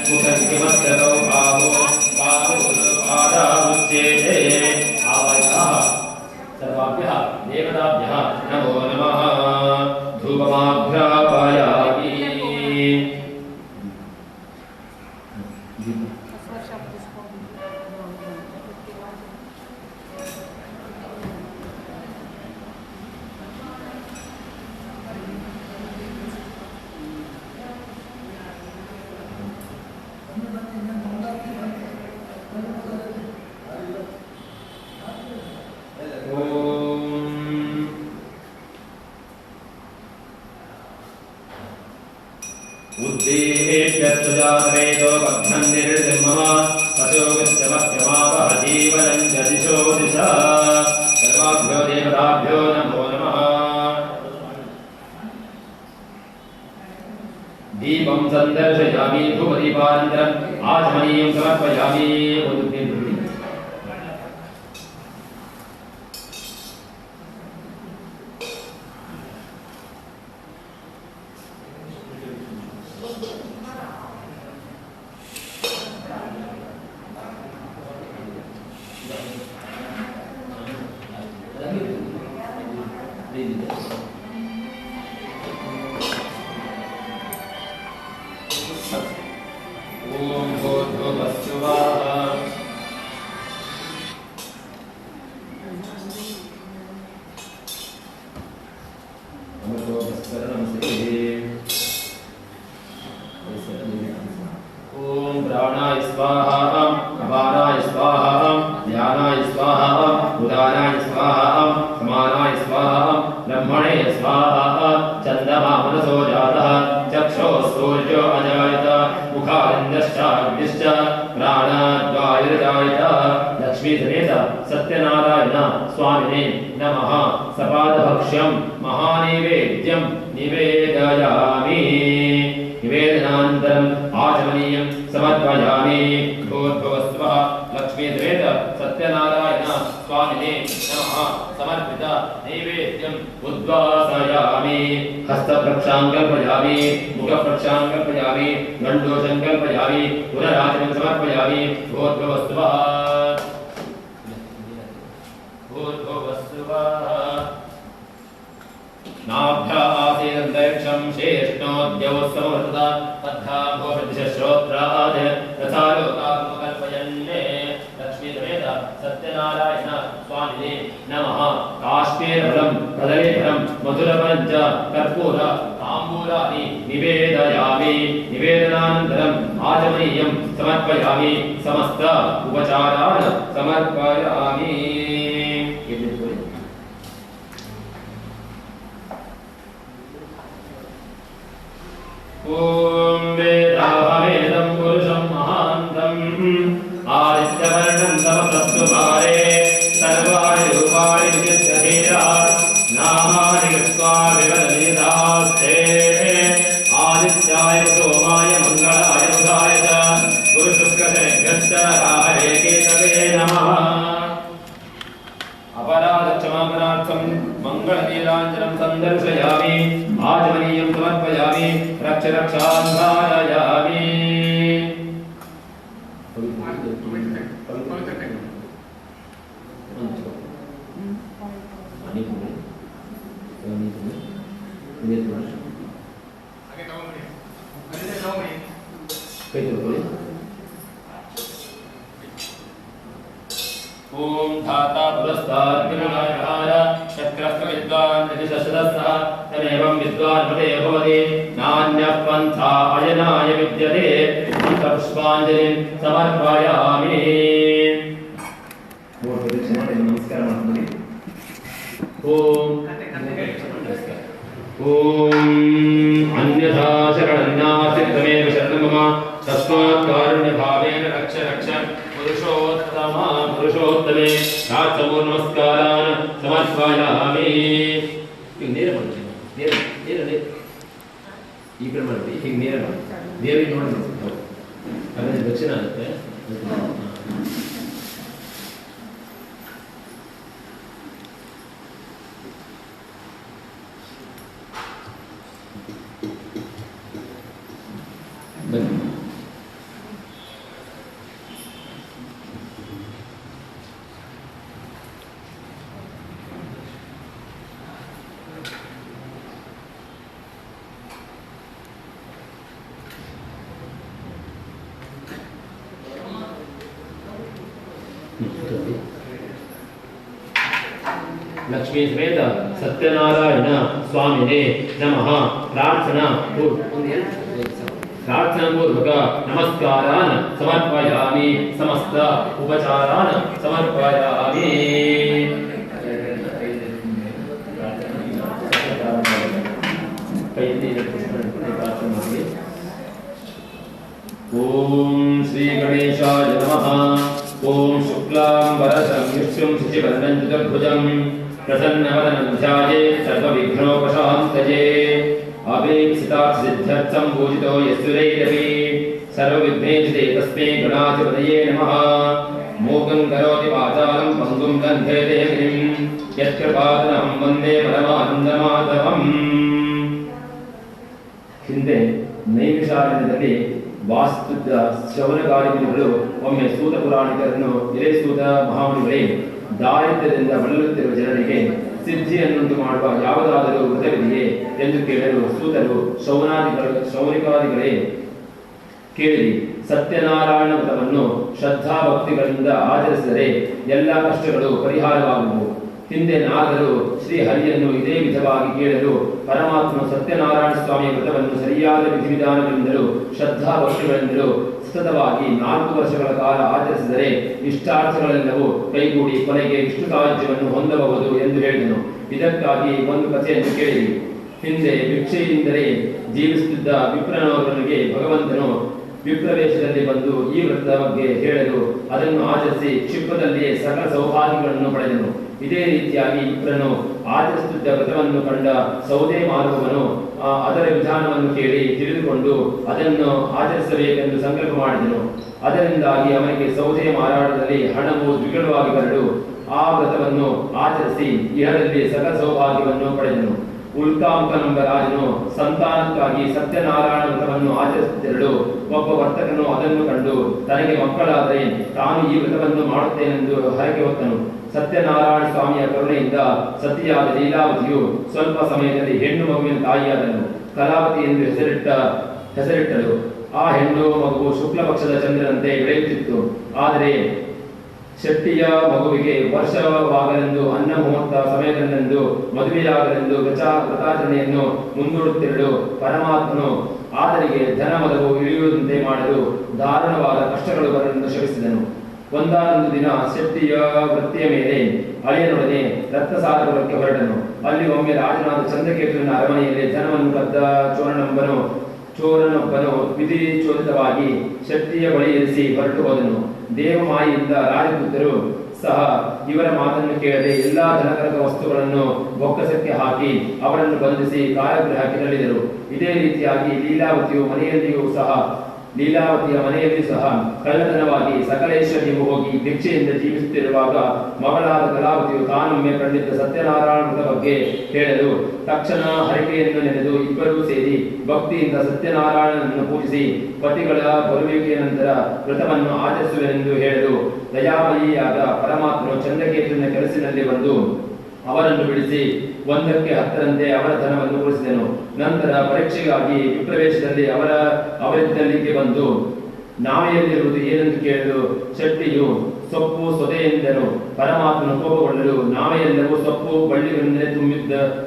मुखं किमस्ततो बाहो बाहुपादामुच्येते आवयः सर्वाभ्यः देवताभ्यः नमो नमः धूपमाघ्रापयामि। उद्दीप्यस्तुजातवेदो बद्धं निर्दिमः पशुविश्चमह्यमावह जीवनं च दिशो दिशा सर्वाभ्यो देवताभ्यो नमो नमः। दीपं सन्दर्शयामि धूपदीपानन्तरम् आचमनीयं समर्पयामि। ओम भूर्भुवस्सुवः ओम प्राणाय स्वाहा अपानाय स्वाहा ध्यानाय स्वाहा उदानाय स्वाहा समानाय स्वाहा ब्रह्मणे स्वाहा चंद्रमा मनसो जातः चक्षो सूर्यो अजायत मुखारिन्द्रश्चाग्निश्च प्राणाद्वायुर्जायत लक्ष्मी समेत सत्यनारायण स्वामिने नमः। सपादभक्ष्यं महानैवेद्यं निवेदयामि। निवेदनानन्तरम् आचमनीयं समर्पयामि। भूर्भुवस्सुवः लक्ष्मी समेत सत्यनारायण स्वामिने नमः। समर्पित नैवेद्यम् उद्वासयामि। हस्तप्रक्षां कल्पयामि, मुखप्रक्षां कल्पयामि, गण्डोषं कल्पयामि, पुनराचमनं समर्पयामि। भूर्भुवस्सुवः नाभ्यासीदन्तरिक्षं शेष्णोद्यवस्समवर्तत तथा भूषदिशश्रोत्रात् तथा लोकात्मकल्पयन्ने लक्ष्मी समेत सत्यनारायण स्वामिने नमः। काश्मीरफलं कदलीफलं मधुरफलं च कर्पूर ताम्बूलानि निवेदयामि। निवेदनानन्तरम् आचमनीयं समर्पयामि। समस्त उपचारान् समर्पयामि। ओम वेदाहमेदं पुरुषं महान्तम् आदित्यवर्णं तमसत्सुभारे सर्वाणि पानीयं समर्पयामि रक्ष रक्षान् धारयामि ओम धाता पुरस्तात् विमुखाय शक्रस्थ विद्वान् निशशदस्तः तमेवं विद्वान् पदे भवति नान्यः पन्था अयनाय विद्यते पुष्पाञ्जलिं समर्पयामि नमस्कार ओम अन्यथा शरणन्यास्य तमेव शरणं मम तस्मात् कारुण्यभावेन रक्ष रक्ष पुरुषोत्तमे राजसमो नमस्कारान् समर्पयामि ಈಗ ನೇರ ಮಾಡಿ ನೇರ ನೇರ ನೇರ ಈ ಕಡೆ ಮಾಡಿ ಹೀಗೆ ನೇರ ಮಾಡಿ ದೇವರಿಗೆ ನೋಡಿ ಅದನ್ನ ದಕ್ಷಿಣ ಆಗುತ್ತೆ ಬನ್ನಿ लक्ष्मी समेत सत्यनारायण स्वामिने नमः प्रार्थना पूर्वक नमस्कारान् समर्पयामि समस्त उपचारान् समर्पयामि ओम श्री गणेशाय नमः ओम शुक्लांबरधरं विष्णुं शशिवर्णं चतुर्भुजं प्रसन्नवदनं ध्यायेत् सर्वविघ्नोपशान्तये अभीप्सितार्थसिद्ध्यर्थं पूजितो यस्सुरैरपि सर्वविघ्नेषु तस्मै गणाधिपतये नमः मोहं करोति वाचालं पङ्गुं लङ्घयते गिरिं यत्कृपातनं वन्दे परमानन्दमाधवम् ಹಿಂದೆ ನೈಮಿಷಾರಣ್ಯದಲ್ಲಿ ವಾಸ್ತುದ ಶ್ರವಣಕಾರಿಗಳು ಒಮ್ಮೆ ಸೂತ ಪುರಾಣಿಕರನ್ನು ಎಲೆ ಸೂತ ಮಹಾಮುನಿಗಳೇ ದಾರಿದ್ರ್ಯದಿಂದ ಬಳಲುತ್ತಿರುವ ಜನರಿಗೆ ಸಿದ್ಧಿಯನ್ನುಂಟು ಮಾಡುವ ಯಾವುದಾದರೂ ವ್ರತವಿದೆಯೇ ಎಂದು ಕೇಳಲು ಸೂತರು ಶೌನಿಕಾದಿಗಳೇ ಕೇಳಿರಿ, ಸತ್ಯನಾರಾಯಣ ವ್ರತವನ್ನು ಶ್ರದ್ಧಾಭಕ್ತಿಗಳಿಂದ ಆಚರಿಸಿದರೆ ಎಲ್ಲ ಕಷ್ಟಗಳು ಪರಿಹಾರವಾಗುವು. ಹಿಂದೆ ನಾಗರು ಶ್ರೀಹರಿಯನ್ನು ಇದೇ ವಿಧವಾಗಿ ಕೇಳಲು ಪರಮಾತ್ಮ ಸತ್ಯನಾರಾಯಣ ಸ್ವಾಮಿಯ ವ್ರತವನ್ನು ಸರಿಯಾದ ವಿಧಿವಿಧಾನಗಳಿಂದಲೂ ಶ್ರದ್ಧಾಭಕ್ತಿಗಳಿಂದಲೂ ಸತತವಾಗಿ 4 ವರ್ಷಗಳ ಕಾಲ ಆಚರಿಸಿದರೆ ಇಷ್ಟಾರ್ಥಗಳೆಲ್ಲವೂ ಕೈಗೂಡಿ ಕೊನೆಗೆ ವಿಷ್ಣು ಸಾಹಿತ್ಯವನ್ನು ಹೊಂದಬಹುದು ಎಂದು ಹೇಳಿದನು. ಇದಕ್ಕಾಗಿ ಒಂದು ಕಥೆಯನ್ನು ಕೇಳಿರಿ. ಹಿಂದೆ ಭಿಕ್ಷೆಯಿಂದಲೇ ಜೀವಿಸುತ್ತಿದ್ದ ವಿಪ್ರನವರಿಗೆ ಭಗವಂತನು ವಿಪ್ರವೇಶದಲ್ಲಿ ಬಂದು ಈ ವ್ರತದ ಬಗ್ಗೆ ಹೇಳಲು ಅದನ್ನು ಆಚರಿಸಿ ಕ್ಷಿಪ್ರದಲ್ಲಿಯೇ ಸಕಲ ಸೌಭಾಗ್ಯಗಳನ್ನು ಪಡೆದನು. ಇದೇ ರೀತಿಯಾಗಿ ವಿಪ್ರನು ಆಚರಿಸುತ್ತಿದ್ದ ವ್ರತವನ್ನು ಕಂಡ ಸೌದೆ ಮಾರುವವನು ಅದರ ವಿಧಾನವನ್ನು ಕೇಳಿ ತಿಳಿದುಕೊಂಡು ಅದನ್ನು ಆಚರಿಸಬೇಕೆಂದು ಸಂಕಲ್ಪ ಮಾಡಿದನು. ಅದರಿಂದಾಗಿ ಅವನಿಗೆ ಸೌದೆ ಮಾರಾಟದಲ್ಲಿ ಹಣವು ದ್ವಿಗುಣವಾಗಿ ಬರಲು ಆ ವ್ರತವನ್ನು ಆಚರಿಸಿ ಇಹದಲ್ಲಿ ಸಕಲ ಸೌಭಾಗ್ಯವನ್ನು ಪಡೆದನು. ಉಲ್ಕಾಂಕನೆಂಬ ರಾಜನು ಸಂತಾನಕ್ಕಾಗಿ ಸತ್ಯನಾರಾಯಣ ವ್ರತವನ್ನು ಆಚರಿಸುತ್ತಿರಲು ಒಬ್ಬ ವರ್ತಕನು ಅದನ್ನು ಕಂಡು ತನಗೆ ಮಕ್ಕಳಾದರೆ ತಾನು ಈ ವ್ರತವನ್ನು ಮಾಡುತ್ತೇನೆಂದು ಹರಕೆ ಹೊತ್ತನು. ಸತ್ಯನಾರಾಯಣ ಸ್ವಾಮಿಯ ಕರುಣೆಯಿಂದ ಸತಿಯಾದ ಲೀಲಾವತಿಯು ಸ್ವಲ್ಪ ಸಮಯದಲ್ಲಿ ಹೆಣ್ಣು ಮಗುವಿನ ತಾಯಿಯಾದನು. ಕಲಾವತಿ ಎಂದು ಹೆಸರಿಟ್ಟಳು. ಆ ಹೆಣ್ಣು ಮಗುವು ಶುಕ್ಲ ಪಕ್ಷದ ಚಂದ್ರನಂತೆ ಬೆಳೆಯುತ್ತಿತ್ತು. ಆದರೆ ಶೆಟ್ಟಿಯ ಮಗುವಿಗೆ ವರ್ಷವಾಗಲೆಂದು ಅನ್ನ ಮುಹೂರ್ತ ಸಮಯದಲ್ಲೆಂದು ಮದುವೆಯಾಗಲೆಂದು ವ್ರತಾಚರಣೆಯನ್ನು ಮುಂದೂಡುತ್ತಿರಲು ಪರಮಾತ್ಮನು ಆತನಿಗೆ ಧನ ಮದವು ಇಳಿಯುವಂತೆ ಮಾಡಲು ದಾರುಣವಾದ ಕಷ್ಟಗಳು ಬರಲೆಂದು ಶಪಿಸಿದನು. ಒಂದಾನೊಂದು ದಿನ ಶೆಟ್ಟಿಯ ವೃತ್ತಿಯ ಮೇಲೆ ಅಳಿಯನೊಡನೆ ರತ್ನಸಾಗರಕ್ಕೆ ಹೊರಟನು. ಅಲ್ಲಿ ಒಮ್ಮೆ ರಾಜನಾದ ಚಂದ್ರಕೇತುವಿನ ಅರಮನೆಯಲ್ಲಿ ಧನವನ್ನು ಕದ್ದ ಚೋರನೊಬ್ಬನು ವಿಧಿ ಚೋದಿತವಾಗಿ ಶೆಟ್ಟಿಯ ಬಳಿ ಇರಿಸಿ ಹೊರಟು ಹೋದನು. ದೇವಮಾಯಿಯಿಂದ ರಾಜಪುತ್ರರು ಸಹ ಇವರ ಮಾತನ್ನು ಕೇಳದೆ ಎಲ್ಲಾ ಧನಕರಕ ವಸ್ತುಗಳನ್ನು ಬೊಕ್ಕಸಕ್ಕೆ ಹಾಕಿ ಅವರನ್ನು ಬಂಧಿಸಿ ಕಾರಾಗೃಹಕ್ಕೆ ತಳ್ಳಿದರು. ಇದೇ ರೀತಿಯಾಗಿ ಲೀಲಾವತಿಯು ಮನೆಯಲ್ಲಿಯೂ ಸಹ ಲೀಲಾವತಿಯ ಮನೆಯಲ್ಲಿ ಸಹ ಕಳ್ಳತನವಾಗಿ ಸಕಲೇಶ್ವರಿಯು ಹೋಗಿ ಭಿಕ್ಷೆಯಿಂದ ಜೀವಿಸುತ್ತಿರುವಾಗ ಮಗಳಾದ ಕಲಾವತಿಯು ತಾನೊಮ್ಮೆ ಕಂಡಿದ್ದ ಸತ್ಯನಾರಾಯಣದ ಬಗ್ಗೆ ಹೇಳಲು ತಕ್ಷಣ ಹರಕೆಯನ್ನು ನೆನೆದು ಇಬ್ಬರೂ ಸೇರಿ ಭಕ್ತಿಯಿಂದ ಸತ್ಯನಾರಾಯಣನನ್ನು ಪೂಜಿಸಿ ಪತಿಗಳ ಬರುವಿಕೆಯ ನಂತರ ವ್ರತವನ್ನು ಆಚರಿಸುವೆನೆಂದು ಹೇಳಲು ದಯಾಮಯಿಯಾದ ಪರಮಾತ್ಮನು ಚಂದ್ರಕೇತುವಿನ ಕೆಲಸದಲ್ಲಿ ಬಂದು ಅವರನ್ನು ಬಿಡಿಸಿ 1ಕ್ಕೆ 10ರಂತೆ ಅವರ ಧನವನ್ನು ಉಳಿಸಿದನು. ನಂತರ ಪರೀಕ್ಷೆಗಾಗಿ ವಿಪ್ರವೇಶದಲ್ಲಿ ಅವರಿದ್ದಲ್ಲಿಗೆ ಬಂದು ನಾವೆಯಲ್ಲಿರುವುದು ಏನೆಂದು ಕೇಳಲು ಶೆಟ್ಟಿಯು ಸೊಪ್ಪು ಸೊದೆ ಎಂದನು. ಪರಮಾತ್ಮನು ಕೋಪಗೊಳ್ಳಲು ನಾವೆಲ್ಲವೂ ಸೊಪ್ಪು ಬಳ್ಳಿಗಳಿಂದಲೇ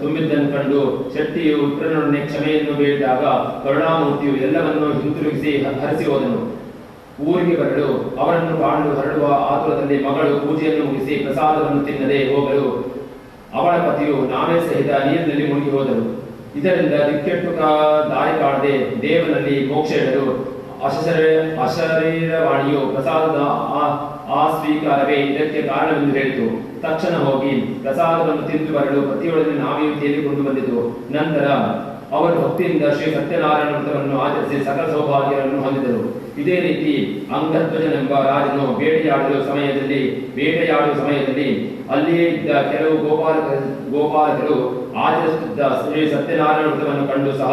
ತುಂಬಿದ್ದನ್ನು ಕಂಡು ಶೆಟ್ಟಿಯು ವಿಪ್ರನೊಡನೆ ಕ್ಷಮೆಯನ್ನು ಬೇಡಿದಾಗ ಕರುಣಾಮೂರ್ತಿಯು ಎಲ್ಲವನ್ನೂ ಹಿಂತಿರುಗಿಸಿ ಹರಿಸಿ ಹೋದನು. ಊರಿಗೆ ಬರಲು ಅವರನ್ನು ಕಾಣಲು ಹೊರಡುವ ಆತುರದಲ್ಲಿ ಮಗಳು ಪೂಜೆಯನ್ನು ಮುಗಿಸಿ ಪ್ರಸಾದವನ್ನು ತಿನ್ನದೆ ಹೋಗಲು ಅವಳ ಪತಿಯು ನಾವೇ ಸಹಿತ ನೀರಿನಲ್ಲಿ ಮುಳುಗಿ ಹೋದರು. ಇದರಿಂದ ದಿಕ್ಕೆಟ್ಟು ದಾರಿ ಕಾಣದೆ ದೇವನಲ್ಲಿ ಮೋಕ್ಷ ಹೇಳಲು ಅಶರೀರವಾಣಿಯು ಪ್ರಸಾದದ ಸ್ವೀಕಾರವೇ ಇದಕ್ಕೆ ಕಾರಣವೆಂದು ಹೇಳಿತು. ತಕ್ಷಣ ಹೋಗಿ ಪ್ರಸಾದವನ್ನು ತಿಂದು ಬರಲು ಪತಿಯೊಡನೆ ನಾವೆಯೂ ತೇಲಿಕೊಂಡು ಬಂದಿತು. ನಂತರ ಅವರು ಭಕ್ತಿಯಿಂದ ಶ್ರೀ ಸತ್ಯನಾರಾಯಣ ವ್ರತವನ್ನು ಆಚರಿಸಿ ಸಕಲ ಸೌಭಾಗ್ಯಗಳನ್ನು ಹೊಂದಿದರು. ಇದೇ ರೀತಿ ಅಂಗಧ್ವಜನೆಂಬ ರಾಜನು ಬೇಟೆಯಾಡುವ ಸಮಯದಲ್ಲಿ ಅಲ್ಲಿಯೇ ಇದ್ದ ಕೆಲವು ಗೋಪಾಲಕರು ಆಚರಿಸುತ್ತಿದ್ದ ಶ್ರೀ ಸತ್ಯನಾರಾಯಣ ವ್ರತವನ್ನು ಕಂಡು ಸಹ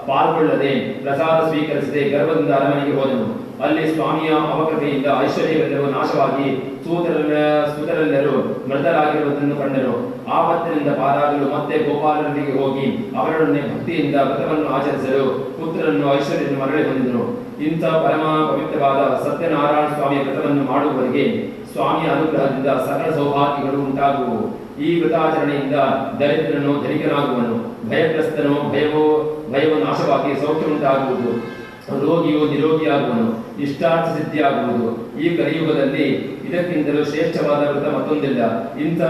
ಪಾಲ್ಗೊಳ್ಳದೆ ಪ್ರಸಾದ ಸ್ವೀಕರಿಸದೆ ಗರ್ಭದಿಂದ ಅರಮನೆಗೆ ಹೋದನು. ಅಲ್ಲಿ ಸ್ವಾಮಿಯ ಅವಕೃಪೆಯಿಂದ ಐಶ್ವರ್ಯವೆಲ್ಲವೂ ನಾಶವಾಗಿ ಸೂತರೆಲ್ಲರೂ ಮೃತರಾಗಿರುವುದನ್ನು ಕಂಡನು. ಆಪತ್ತಿನಿಂದ ಪಾರಾಗಲು ಮತ್ತೆ ಗೋಪಾಲರಿಗೆ ಹೋಗಿ ಅವರೊಡನೆ ಭಕ್ತಿಯಿಂದ ವ್ರತವನ್ನು ಆಚರಿಸಲು ಪುತ್ರರನ್ನು ಐಶ್ವರ್ಯವನ್ನು ಮರಳಿ ಹೊಂದಿದನು. ಇಂಥ ಪರಮ ಪವಿತ್ರವಾದ ಸತ್ಯನಾರಾಯಣ ಸ್ವಾಮಿಯ ವ್ರತವನ್ನು ಮಾಡುವವರಿಗೆ ಸ್ವಾಮಿಯ ಅನುಗ್ರಹದಿಂದ ಸಕಲ ಸೌಭಾಗ್ಯಗಳು ಉಂಟಾಗುವು. ಈ ವ್ರತಾಚರಣೆಯಿಂದ ದರಿದ್ರನು ಧನಿಕನಾಗುವನು, ಭಯಗ್ರಸ್ತನು ಭಯವು ನಾಶವಾಗಿ ಸೌಖ್ಯ ಉಂಟಾಗುವುದು, ರೋಗಿಯು ನಿರೋಗಿಯಾಗುವನು, ಇಷ್ಟಾರ್ಥ ಸಿದ್ಧಿಯಾಗುವುದು. ಈ ಕಲಿಯುಗದಲ್ಲಿ ಇದಕ್ಕಿಂತಲೂ ಶ್ರೇಷ್ಠವಾದ ವ್ರತ ಮತ್ತೊಂದಿಲ್ಲ. ಇಂಥ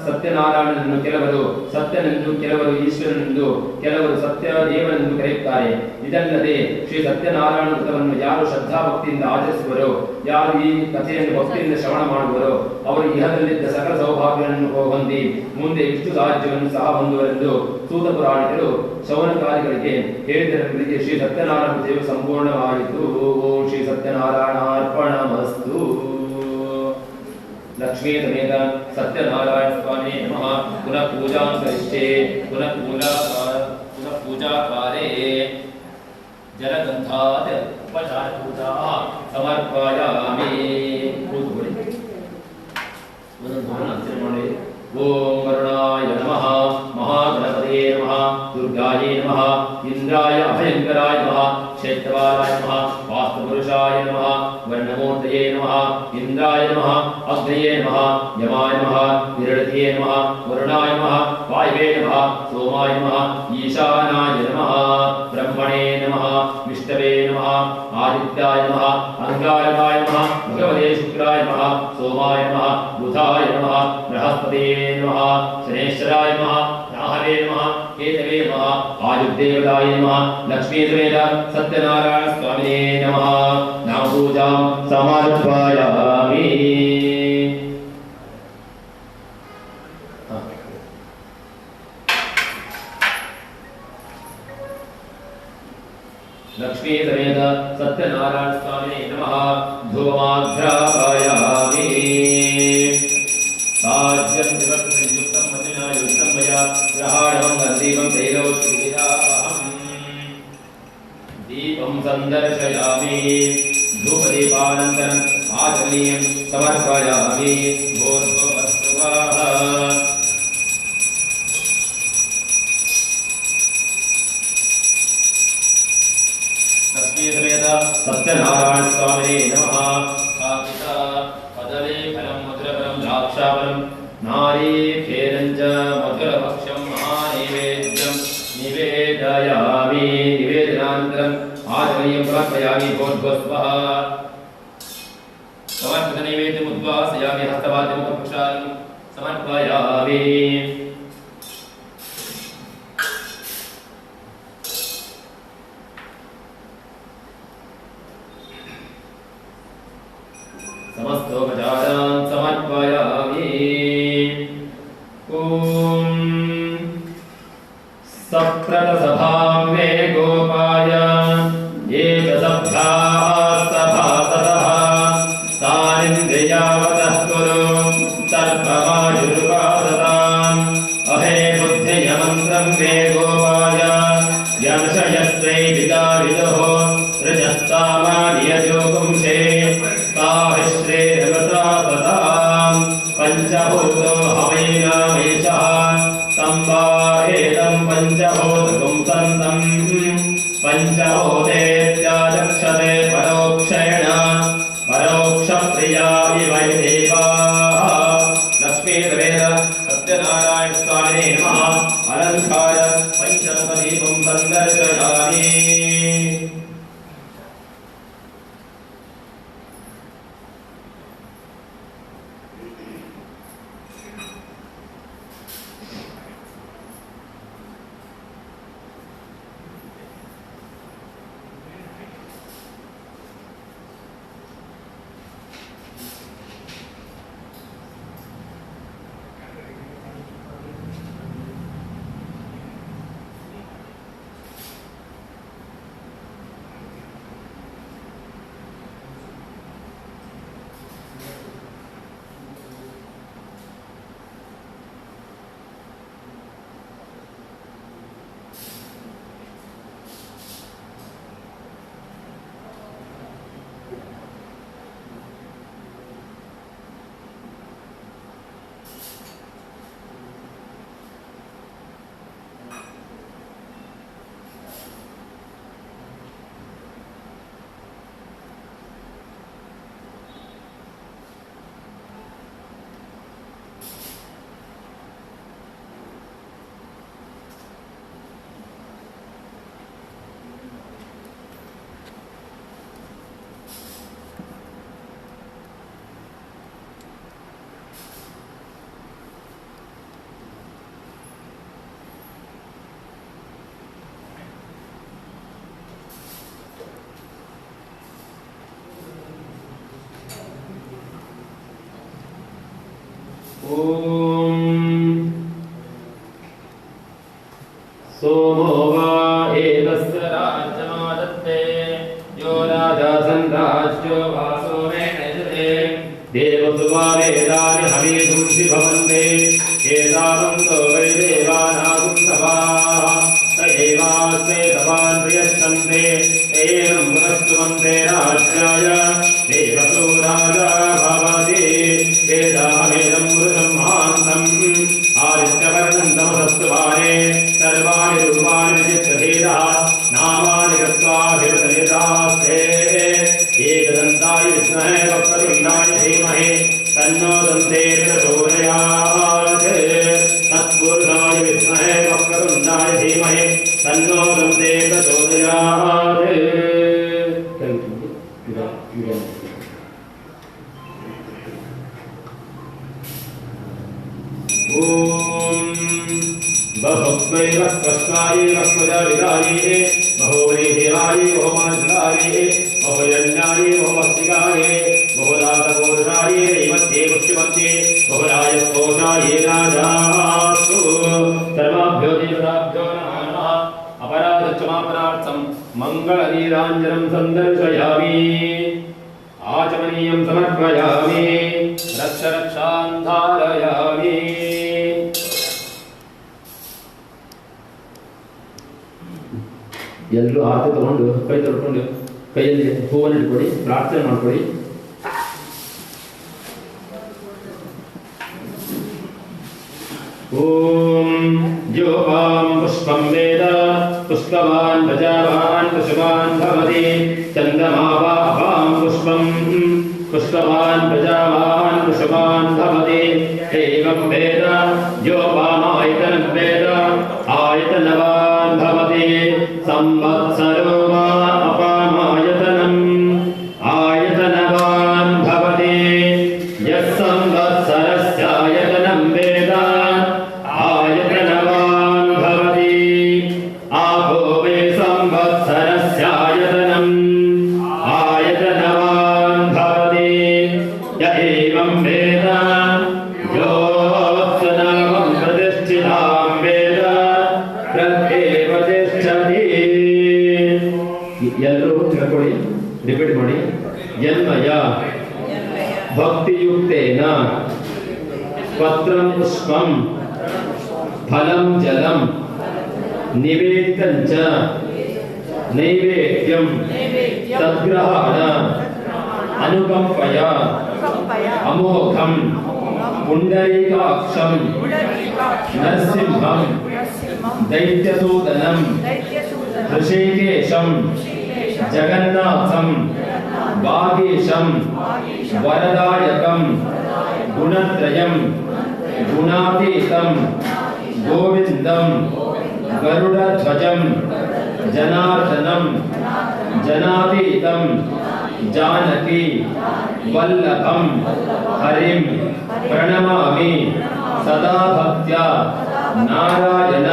ಸತ್ಯನಾರಾಯಣನನ್ನು ಕೆಲವರು ಸತ್ಯನೆಂದು, ಕೆಲವರು ಈಶ್ವರನೆಂದು, ಕೆಲವರು ಸತ್ಯ ದೇವನೆಂದು ಕರೆಯುತ್ತಾರೆ. ಇದಲ್ಲದೆ ಶ್ರೀ ಸತ್ಯನಾರಾಯಣ ವ್ರತವನ್ನು ಯಾರು ಶ್ರದ್ಧಾಭಕ್ತಿಯಿಂದ ಆಚರಿಸುವರೋ, ಯಾರು ಈ ಕಥೆಯನ್ನು ಭಕ್ತಿಯಿಂದ ಶ್ರವಣ ಮಾಡುವರೋ ಅವರು ಇಹದಲ್ಲಿದ್ದ ಸಕಲ ಸೌಭಾಗ್ಯಗಳನ್ನು ಹೊಂದಿ ಮುಂದೆ ವಿಷ್ಣು ರಾಜ್ಯವನ್ನು ಸಹ ಹೊಂದುವರೆಂದು ಸೂತ ಪುರಾಣಿಕರು ಶೌನಕಾರಿಗಳಿಗೆ ಹೇಳಿದರೆಂಬುದಕ್ಕೆ ಶ್ರೀ ಸತ್ಯನಾರಾಯಣ ದೇವ ಸಂಪೂರ್ಣವಾಯಿತು. ಓಂ ಶ್ರೀ ಸತ್ಯನಾರಾಯಣಾರ್ಪಣಮಸ್ತು. लक्ष्मी समेत सत्यनारायण स्वामी नमः. पुनः पूजा करिष्ये. पुनः पूजा काले जलगन्धात् उपचार पूजा समर्पयामि. ओम करुणाय नमः. महागणपतये नमः. दुर्गायै नमः. इंद्राय अभयंकराय नमः. क्षेत्रपालाय नमः. वास्तुपुरुषाय नमः. वर्णमूर्तये नमः. इंद्राय नमः. अग्नये नमः. यमाय नमः. विरळते नमः. वरुणाय नमः. वायवे नमः. सोमाय नमः. ईशानाय नमः. ब्रह्मणे नमः. विष्णवे नमः. आदित्याय नमः. अंगारकाय नमः. भगवते शुक्राय नमः. सोमाय नमः. बुधाय नमः. बृहस्पते नमः. शनेश्वराय नमः. राहवे नमः. केतवे नमः. आयुर्देवताय नमः. लक्ष्मी समेत सत्यनारायण स्वामिने नमः. नाम पूजां समर्पयामि. लक्ष्मी समेत सत्यनारायण स्वामिने नमः. धूपमाघ्रापयामि. साज्यं विभक्तसंयुक्तं वचना युक्तं मया ग्रहाणं गन्धीपं तैलौक्तिविदाहम्. दीपं सन्दर्शयामि. धूपदीपानन्तरम् आचमनीयं समर्पयामि. भूर्भुवस्सुवः. लक्ष्मी समेत सत्यनारायण स्वामिने नमः. स्थापिता कदलीफलं मधुरफलं द्राक्षाफलं नारीखेलं च मधुरभक्ष्यं महानैवेद्यं निवेदयामि. निवेदनानन्तरम् आचमनीयं समर्पयामि. भूर्भुवस्सुवः. समर्पितनैवेद्यम् उद्वासयामि. हस्तवाद्यमुखपुष्पाणि समर्पयामि. समस्तोपचारान् समर्पयामि. ॐ सप्रतसभां मे गोपाय एकसभ्याः पञ्चभूतकं सन्तम् पञ्चभूतेत्याचक्षते परोक्षेण परोक्षप्रिया इव देवाः लक्ष्मीर्वेद सत्यनारायण स्वामिने नमः अलङ्कार पञ्चमुखदीपं सन्दर्शयामि सोमो वा एतस्य राज्यमादत्ते यो राजा सन्राज्यो वा सोमेन यजते देवसुवा वेदानि हविषुंसि भवन्ते एतावन्तो वै देवानागुं सभाः स एवास्ते सभान् प्रयच्छन्ते एवं पुनस्तुवन्ते राज्याय देवसो राजा भवति वेदामेदं मृतं महान्तम् आदित्यवर्णं तमसस्तु वारे सर्वाणि रूपाणि विचित्रभेदः नामानि कृत्वाभिवदनिदास्ते एकदन्ताय विद्महे वक्रतुण्डाय धीमहि तन्नो दन्ते प्रचोदयात् तत्पुरुषाय विद्महे वक्रतुण्डाय धीमहि तन्नो दन्ते प्रचोदयात् बहुस्मै वक्ष्माय वक्ष्मजविदाय बहुवैहिराय बहुमनस्काय बहुजन्याय बहुमस्तिकाय बहुदातपूरुषाय नैमत्ये पुष्टिमत्ये बहुरायस्कोशाय राजास्तु सर्वाभ्यो देवताभ्यो नमः अपराधक्षमापणार्थं मङ्गलनीराञ्जनं सन्दर्शयामि आचमनीयं समर्पयामि रक्षां धारयामि ಎಲ್ಲರೂ ಆರತಿ ತಗೊಂಡು ಕೈ ತೊಳ್ಕೊಂಡು ಕೈಯಲ್ಲಿ ಹೂವನ್ನು ಇಟ್ಕೊಳ್ಳಿ ಪ್ರಾರ್ಥನೆ ಮಾಡ್ಕೊಳ್ಳಿ ಓಂ ಯೋಪಾಂ ಪುಷ್ಪಂ ವೇದ ಪುಷ್ಪವಾನ್ ಪ್ರಜಾವಾನ್ ಪಶುವಾನ್ ಭವತಿ ಚಂದ್ರಮಾ ವಾ ಅಪಾಂ ಪುಷ್ಪಂ ಪುಷ್ಪವಾನ್ ಪ್ರಜಾವಾನ್ ಪಶುವಾನ್ ಭವತಿ ಏವಂ ವೇದ ಯೋಪಾಮಾಯತನಂ ವೇದ ಆಯತನವಾನ್ ಭವತಿ ಸಂವತ್ಸರೋ ವಾ ಅಪಾಮಾಯತನಂ ಆಯತನವಾನ್ ಭವತಿ ಯಸ್ ಸಂವತ್ಸರಸ್ಯಾಯತನಂ ವೇದ ಆಯತನವಾನ್ ಭವತಿ ಆಪೋ ವೇ ಸಂವತ್ಸರಸ್ಯಾಯತನಂ ಆಯತನವಾನ್ ಭವತಿ ಯ ಏವಂ ವೇದ ಯೋತ್ಸನವಂ ಪ್ರತಿಷ್ಠಿತಾಂ ವೇದ ಪ್ರತ್ಯೇವ ತಿಷ್ಠತಿ ಎಲ್ಲರೂ ತಿಳ್ಕೊಳ್ಳಿ ರಿಪೀಟ್ ಮಾಡಿ ಯನ್ಮಯ ಭಕ್ತಿಯುಕ್ತೇನ ಪತ್ರಂ ಪುಷ್ಪಂ ಫಲಂ ಜಲಂ ನಿವೇದಿತಂ ಚ ನೈವೇದ್ಯಂ ತದ್ಗ್ರಹಾಣ ಅನುಕಂಪಯ ಅಮೋಘಂ पुंडरीकाक्षं नरसिंहं दैत्यसूदनं ऋषिकेशं जगन्नाथं वागीशं वरदायकं गुणत्रयं गुणातीतं गोविंदं गरुडध्वजं जनार्दनं जनातीतं जानकी वल्लभं हरिं प्रणमामि सदा भक्त्या नारायण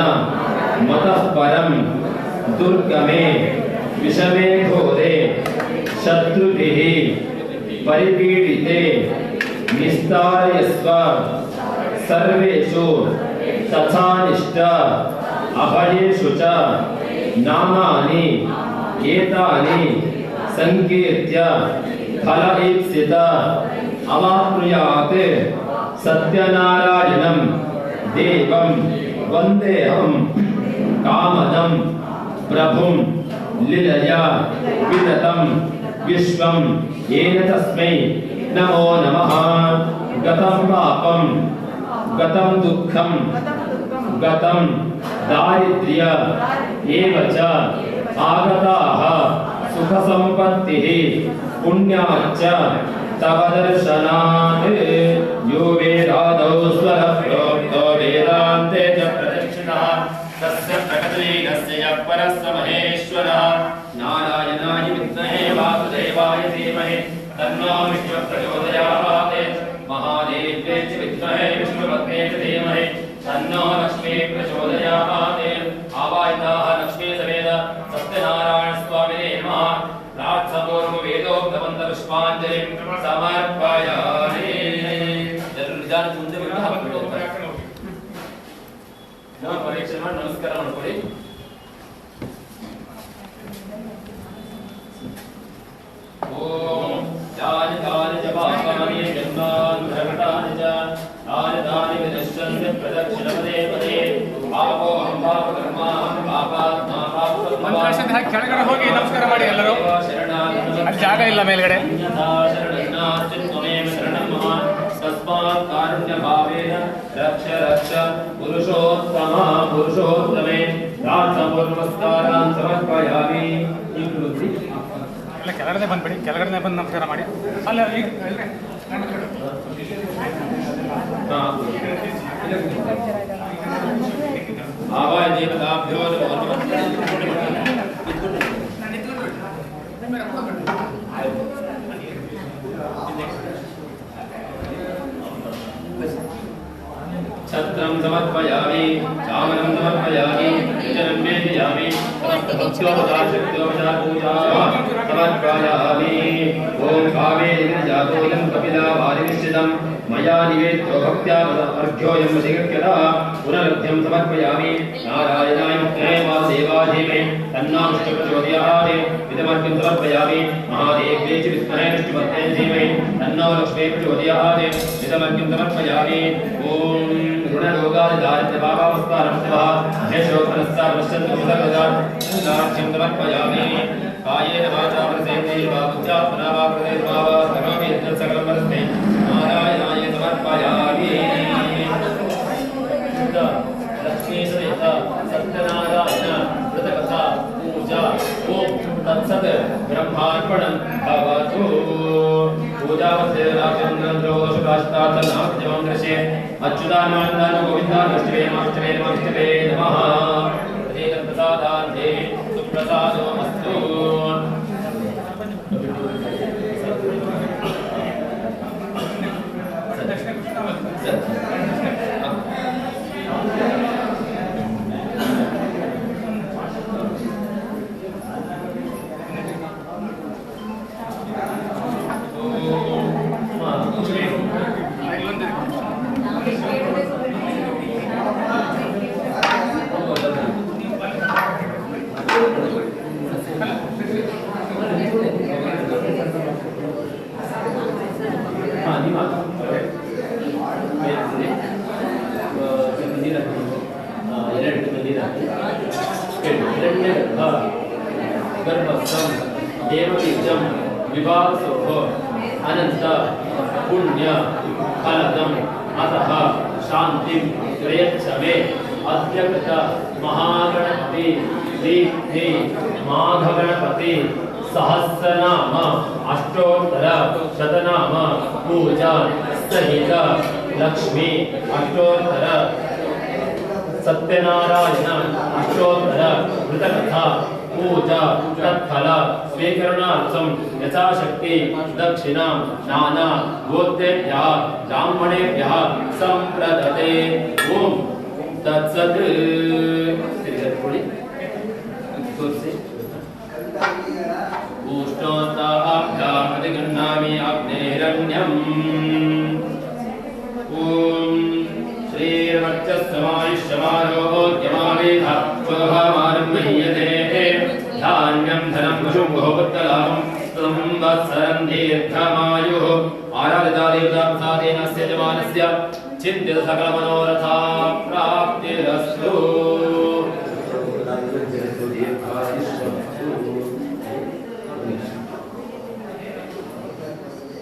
मतः परं दुर्गमे विषमे घोरे शत्रुभिः परिपीडिते निस्तारयस्व सर्वेषु तथानिष्ट अभयेषु च नामानि एतानि संकीर्त्य फलईप्सित अवाप्नुयात् सत्यनारायणं देवं वन्देऽहं कामदं प्रभुं लीलया विततं विश्वं येन तस्मै नमो नमः। गतं पापं गतं दुःखं गतं दारिद्र्य एव च आगताः सुखसम्पत्तिः पुण्याच्च तव दर्शनात् यो वेदादौ स्वरप्रोक्तो वेदान्ते च प्रदक्षिणः तस्य प्रकटलीनस्य यः परस्य महेश्वरः नारायणाय विद्महे वासुदेवाय धीमहि तन्नो विष्णुः प्रचोदयात् महादेव्यै च विद्महे विष्णुपत्न्यै च धीमहि तन्नो लक्ष्मीः प्रचोदयात् आवाहिताः लक्ष्मी समेत सत्यनारायण स्वामिने नमः। प्रार्थपूर्व वेदोक्तवन्त पुष्पाञ्जलिं समर्पयामि। निदान ಮುಂದೆ ಬಂದು ಹಾಕಬೇಕು ನಾವು ಪರೀಕ್ಷೆ ಮಾಡಿ ನಮಸ್ಕಾರ ಮಾಡ್ಕೊಳ್ಳಿ। ಓಂ ಯಾನಿ ತಾನಿ ಚ ಪಾಪಾನಿ ಜನ್ಮಾನ್ ಧರ್ಮತಾನಿ ಚ ತಾನಿ ತಾನಿ ವಿನಶ್ಯಂತಿ ಪ್ರದಕ್ಷಿಣಪದೇ ಪದೇ ಪಾಪೋಹಂ ಪಾಪಕರ್ಮಾಹಂ ಪಾಪಾತ್ಮಾ ಪಾಪಕರ್ಮ ಕೆಳಗಡೆ ಹೋಗಿ ನಮಸ್ಕಾರ ಮಾಡಿ ಎಲ್ಲರೂ, ಅಲ್ಲಿ ಜಾಗ ಇಲ್ಲ ಮೇಲ್ಗಡೆ। तस्मात् कारुण्य भावेन रक्ष रक्ष पुरुषोत्तम पुरुषोत्तमे प्रार्थपूर्वस्कारान् समर्पयामि। ಎಲ್ಲ ಕೆಳಗಡೆ ಬಂದ್ಬಿಡಿ, ಕೆಳಗಡೆ ಬಂದು ನಮಸ್ಕಾರ ಮಾಡಿ। ಅಲ್ಲ आवाज देवताभ्यो छत्रं समर्पयामि चामरं समर्पयामि जलं मेदयामि समस्तभक्त्योपचारशक्त्योपचार पूजा समर्पयामि। ॐ कावेरी गिरिजातोऽयं कपिला वारिनिश्चितं मया निवेद्यो भक्त्या अर्घ्योऽयं वशीकृत्यतः पुनरर्घ्यं समर्पयामि। नारायणाय मुक्ते वासुदेवाय तन्नो विष्णुः प्रचोदयात् इदमर्घ्यं समर्पयामि। महादेव्यै च विद्महे विष्णुपत्न्यै धीमहि तन्नो लक्ष्मीः प्रचोदयात् इदमर्घ्यं समर्पयामि। ॐ ऋणरोगादिदारिद्र्यपापावस्तारमस्तवः यशोपनस्तावश्यन्तमुदगदार्घ्यं समर्पयामि। कायेन वाचा प्रसेन्द्रिर्वा बुद्ध्यात्मना वा प्रसेन्द्वा वा करोमि यत् सकलं वरस्मै नारायणाय समर्पयामि। लक्ष्मी समेत सत्यनारायण व्रतकथा पूजा ओम तत्सत् ब्रह्मार्पणं भवतु। पूजावसे राजचन्द्रदोषकाष्टार्थनामजपं दृश्ये अच्युतानन्दन गोविन्दान विष्णवे विष्णवे नमः। प्रसादान्ते सुप्रसादोऽस्तु। देवबीजं विभासोः अनंत पुण्य फलदं अतः शांतिं प्रयच्छमे अद्यकृत महागणपति श्री माघगणपति सहस्रनाम अष्टोत्तर शतनाम पूजा सहित लक्ष्मी अष्टोत्तर सत्यनारायण अष्टोत्तर कृतकथा पूजा तत्फल स्वीकरणार्थं यथाशक्ति दक्षिणां नाना गोत्रेभ्यः ब्राह्मणेभ्यः संप्रदते ओम तत्सत् उष्णोत्ताभ्याम् अधिगृह्णामि अग्नेरण्यम् ओम श्रीर्वर्चस्समायुष्यमारोग्यमावेध स्वभावारम्भयते धान्यं धनं वशुं बहुपुत्रलाभं संवत्सरं दीर्घमायुः आराधिता देवता प्रसादेन अस्य यजमानस्य चिन्तित सकलमनोरथा प्राप्तिरस्तु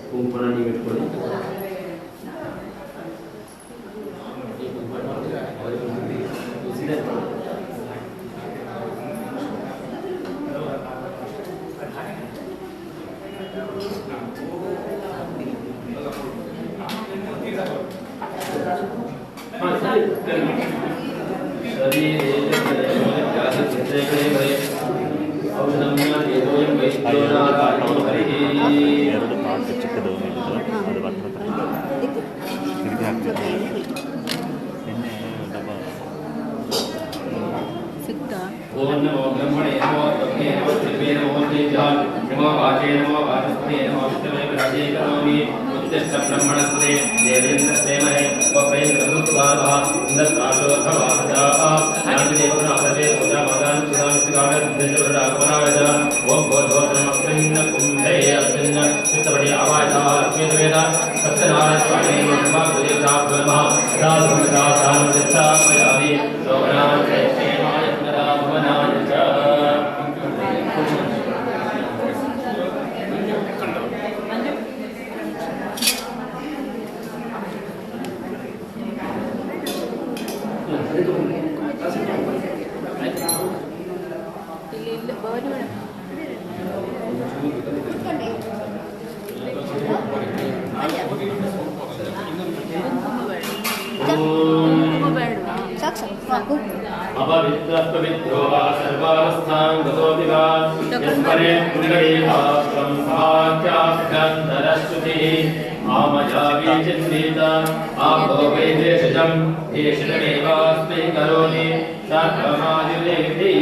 कुंकुमानि పెట్టుకొని ಎರಡು ಪಾಟ್ ಚಿಕ್ಕದು ಅದು ಬರ್ತಾರೆ ತಿರುಗಿ ಹಾಕ್ತಿದ್ದೆ ಎಣ್ಣೆ ಡಬ್ಬ ओम नमो ब्रह्मणे नमो तस्मै नमो शिवे नमो तेजाय नमो वाचे नमो वाचस्पते नमो विष्णवे विराजे करोमि उत्तिष्ठ ब्रह्मणस्पते देवेन्द्र सेमहे वप्रेन्द्रदुत्वारः इन्द्रत्राशोधवाहजाः नान्देवनाथवे पूजामादान् चिदामिस्तिकामेन्द्रवरागमनाय ओम भोर्भोर्नमस्मिन् कुम्भे अस्मिन् चित्तवडि आवायतः लक्ष्मीद्वेद सत्यनारायण स्वामी नमः गुरुदेवताभ्यो नमः राधुमदासानुदित्तामयामि लोकनाथ अपवित्रस्पवित्रो वा सर्वावस्थां गतोऽपि वा यस्मरे पुण्डरीकाक्षं भाग्याभ्यन्तरश्रुतिः आमयापि चिन्तित आपो वै देशजं देशमेवास्मै करोमि सर्वमायुर्वेदी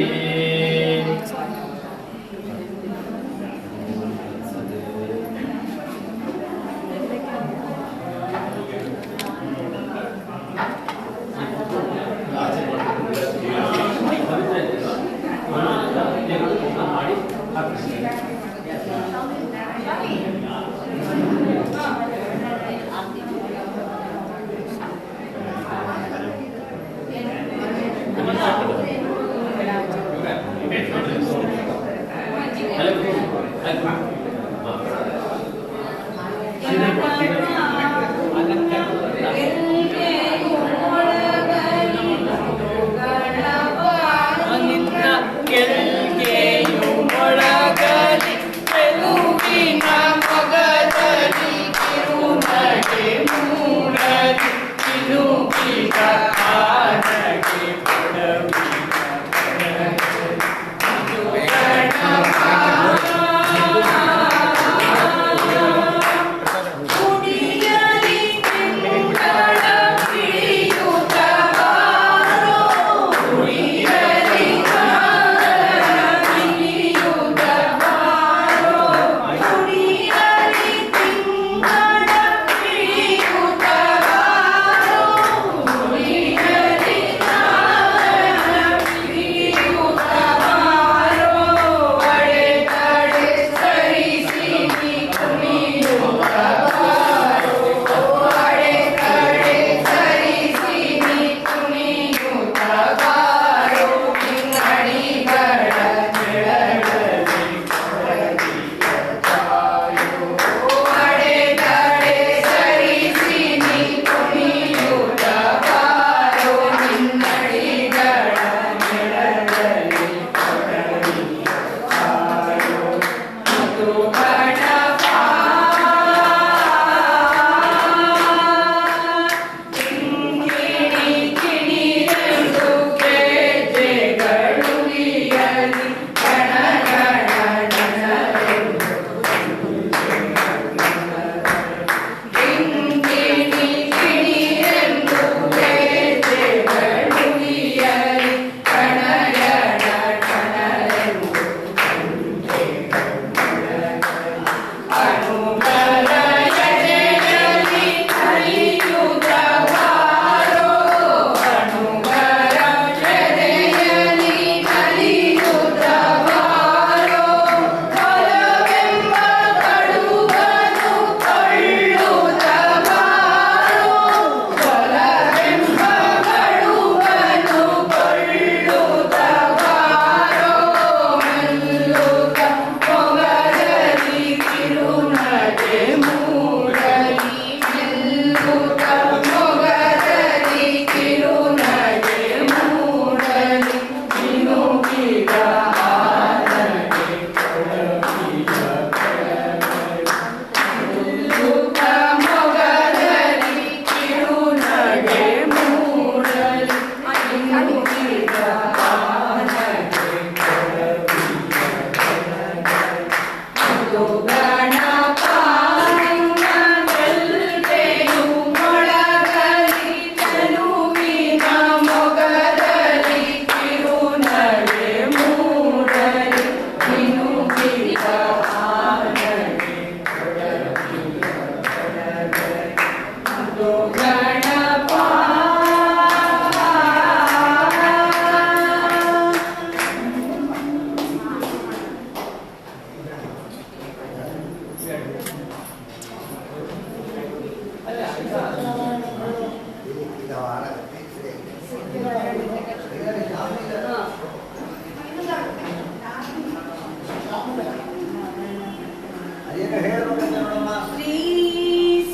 ಅದೇನೋ ಹೇಳ್ಬೇಕಂತ ನೋಡಮ್ಮ. ಶ್ರೀ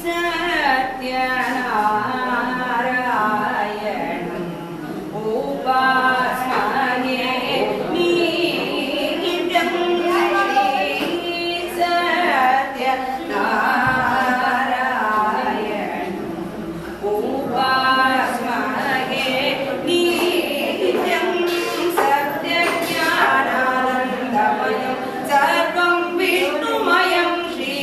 ಸತ್ಯನಾರಾಯಣಂ ಉಪಾಸ್ಮಹೇ ನಿತ್ಯಂ. ಶ್ರೀ ಸತ್ಯನಾರಾಯಣಂ ಉಪಾಸ್ಮಹೇ ನಿತ್ಯಂ. ಸತ್ಯಜ್ಞಾನಾನಂದಮಯಂ ಸರ್ವಂ ವಿಷ್ಣುಮಯಂ. ಶ್ರೀ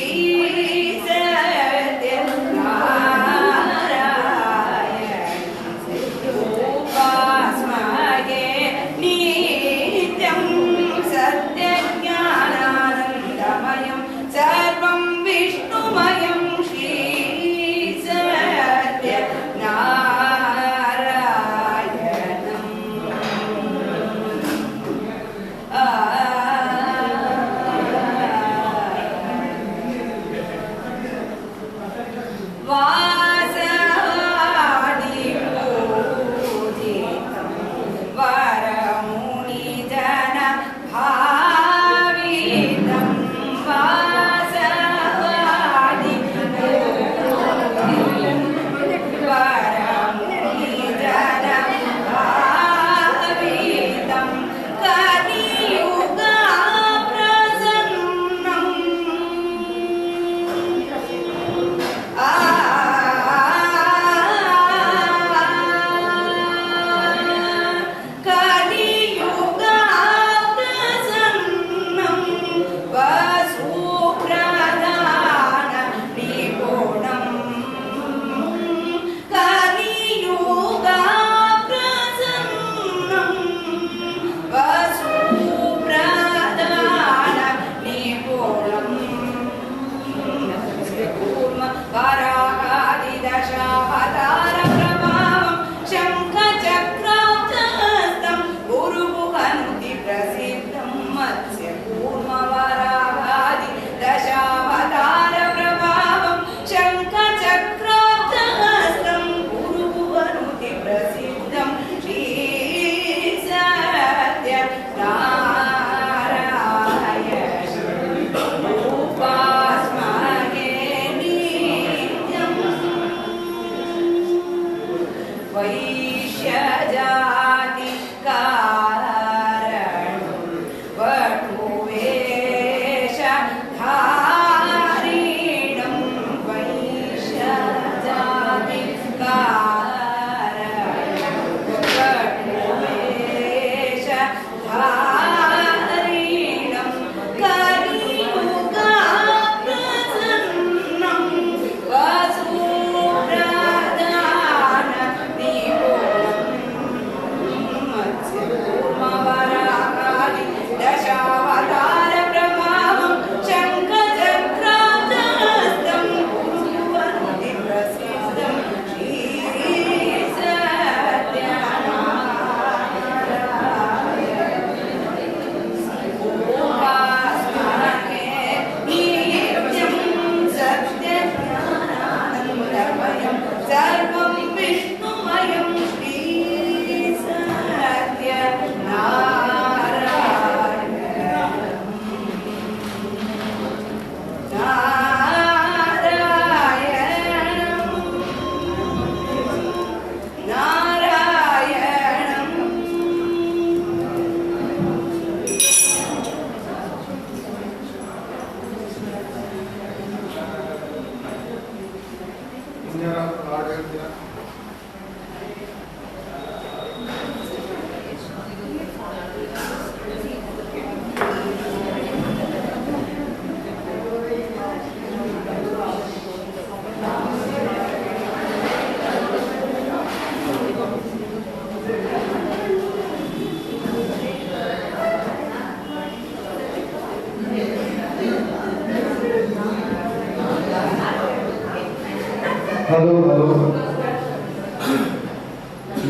ಹಲೋ ಹಲೋ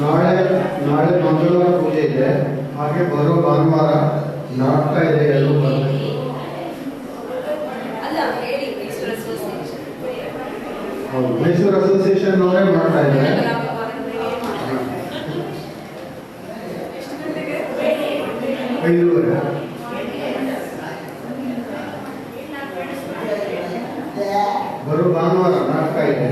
ನಾಳೆ ಮಂಗಳವಾರ ಪೂಜೆ ಇದೆ, ಹಾಗೆ ಬರೋ ಭಾನುವಾರ ನಾಟಕ ಇದೆ. ಎಲ್ಲರೂ ಬರಬೇಕು. ಹೌದು, ಮೈಸೂರು ಅಸೋಸಿಯೇಷನ್ ಅವರೇ ಮಾಡ್ತಾ ಇದ್ದಾರೆ. 5:30. ಬರೋ ಭಾನುವಾರ ನಾಟಕ ಇದೆ.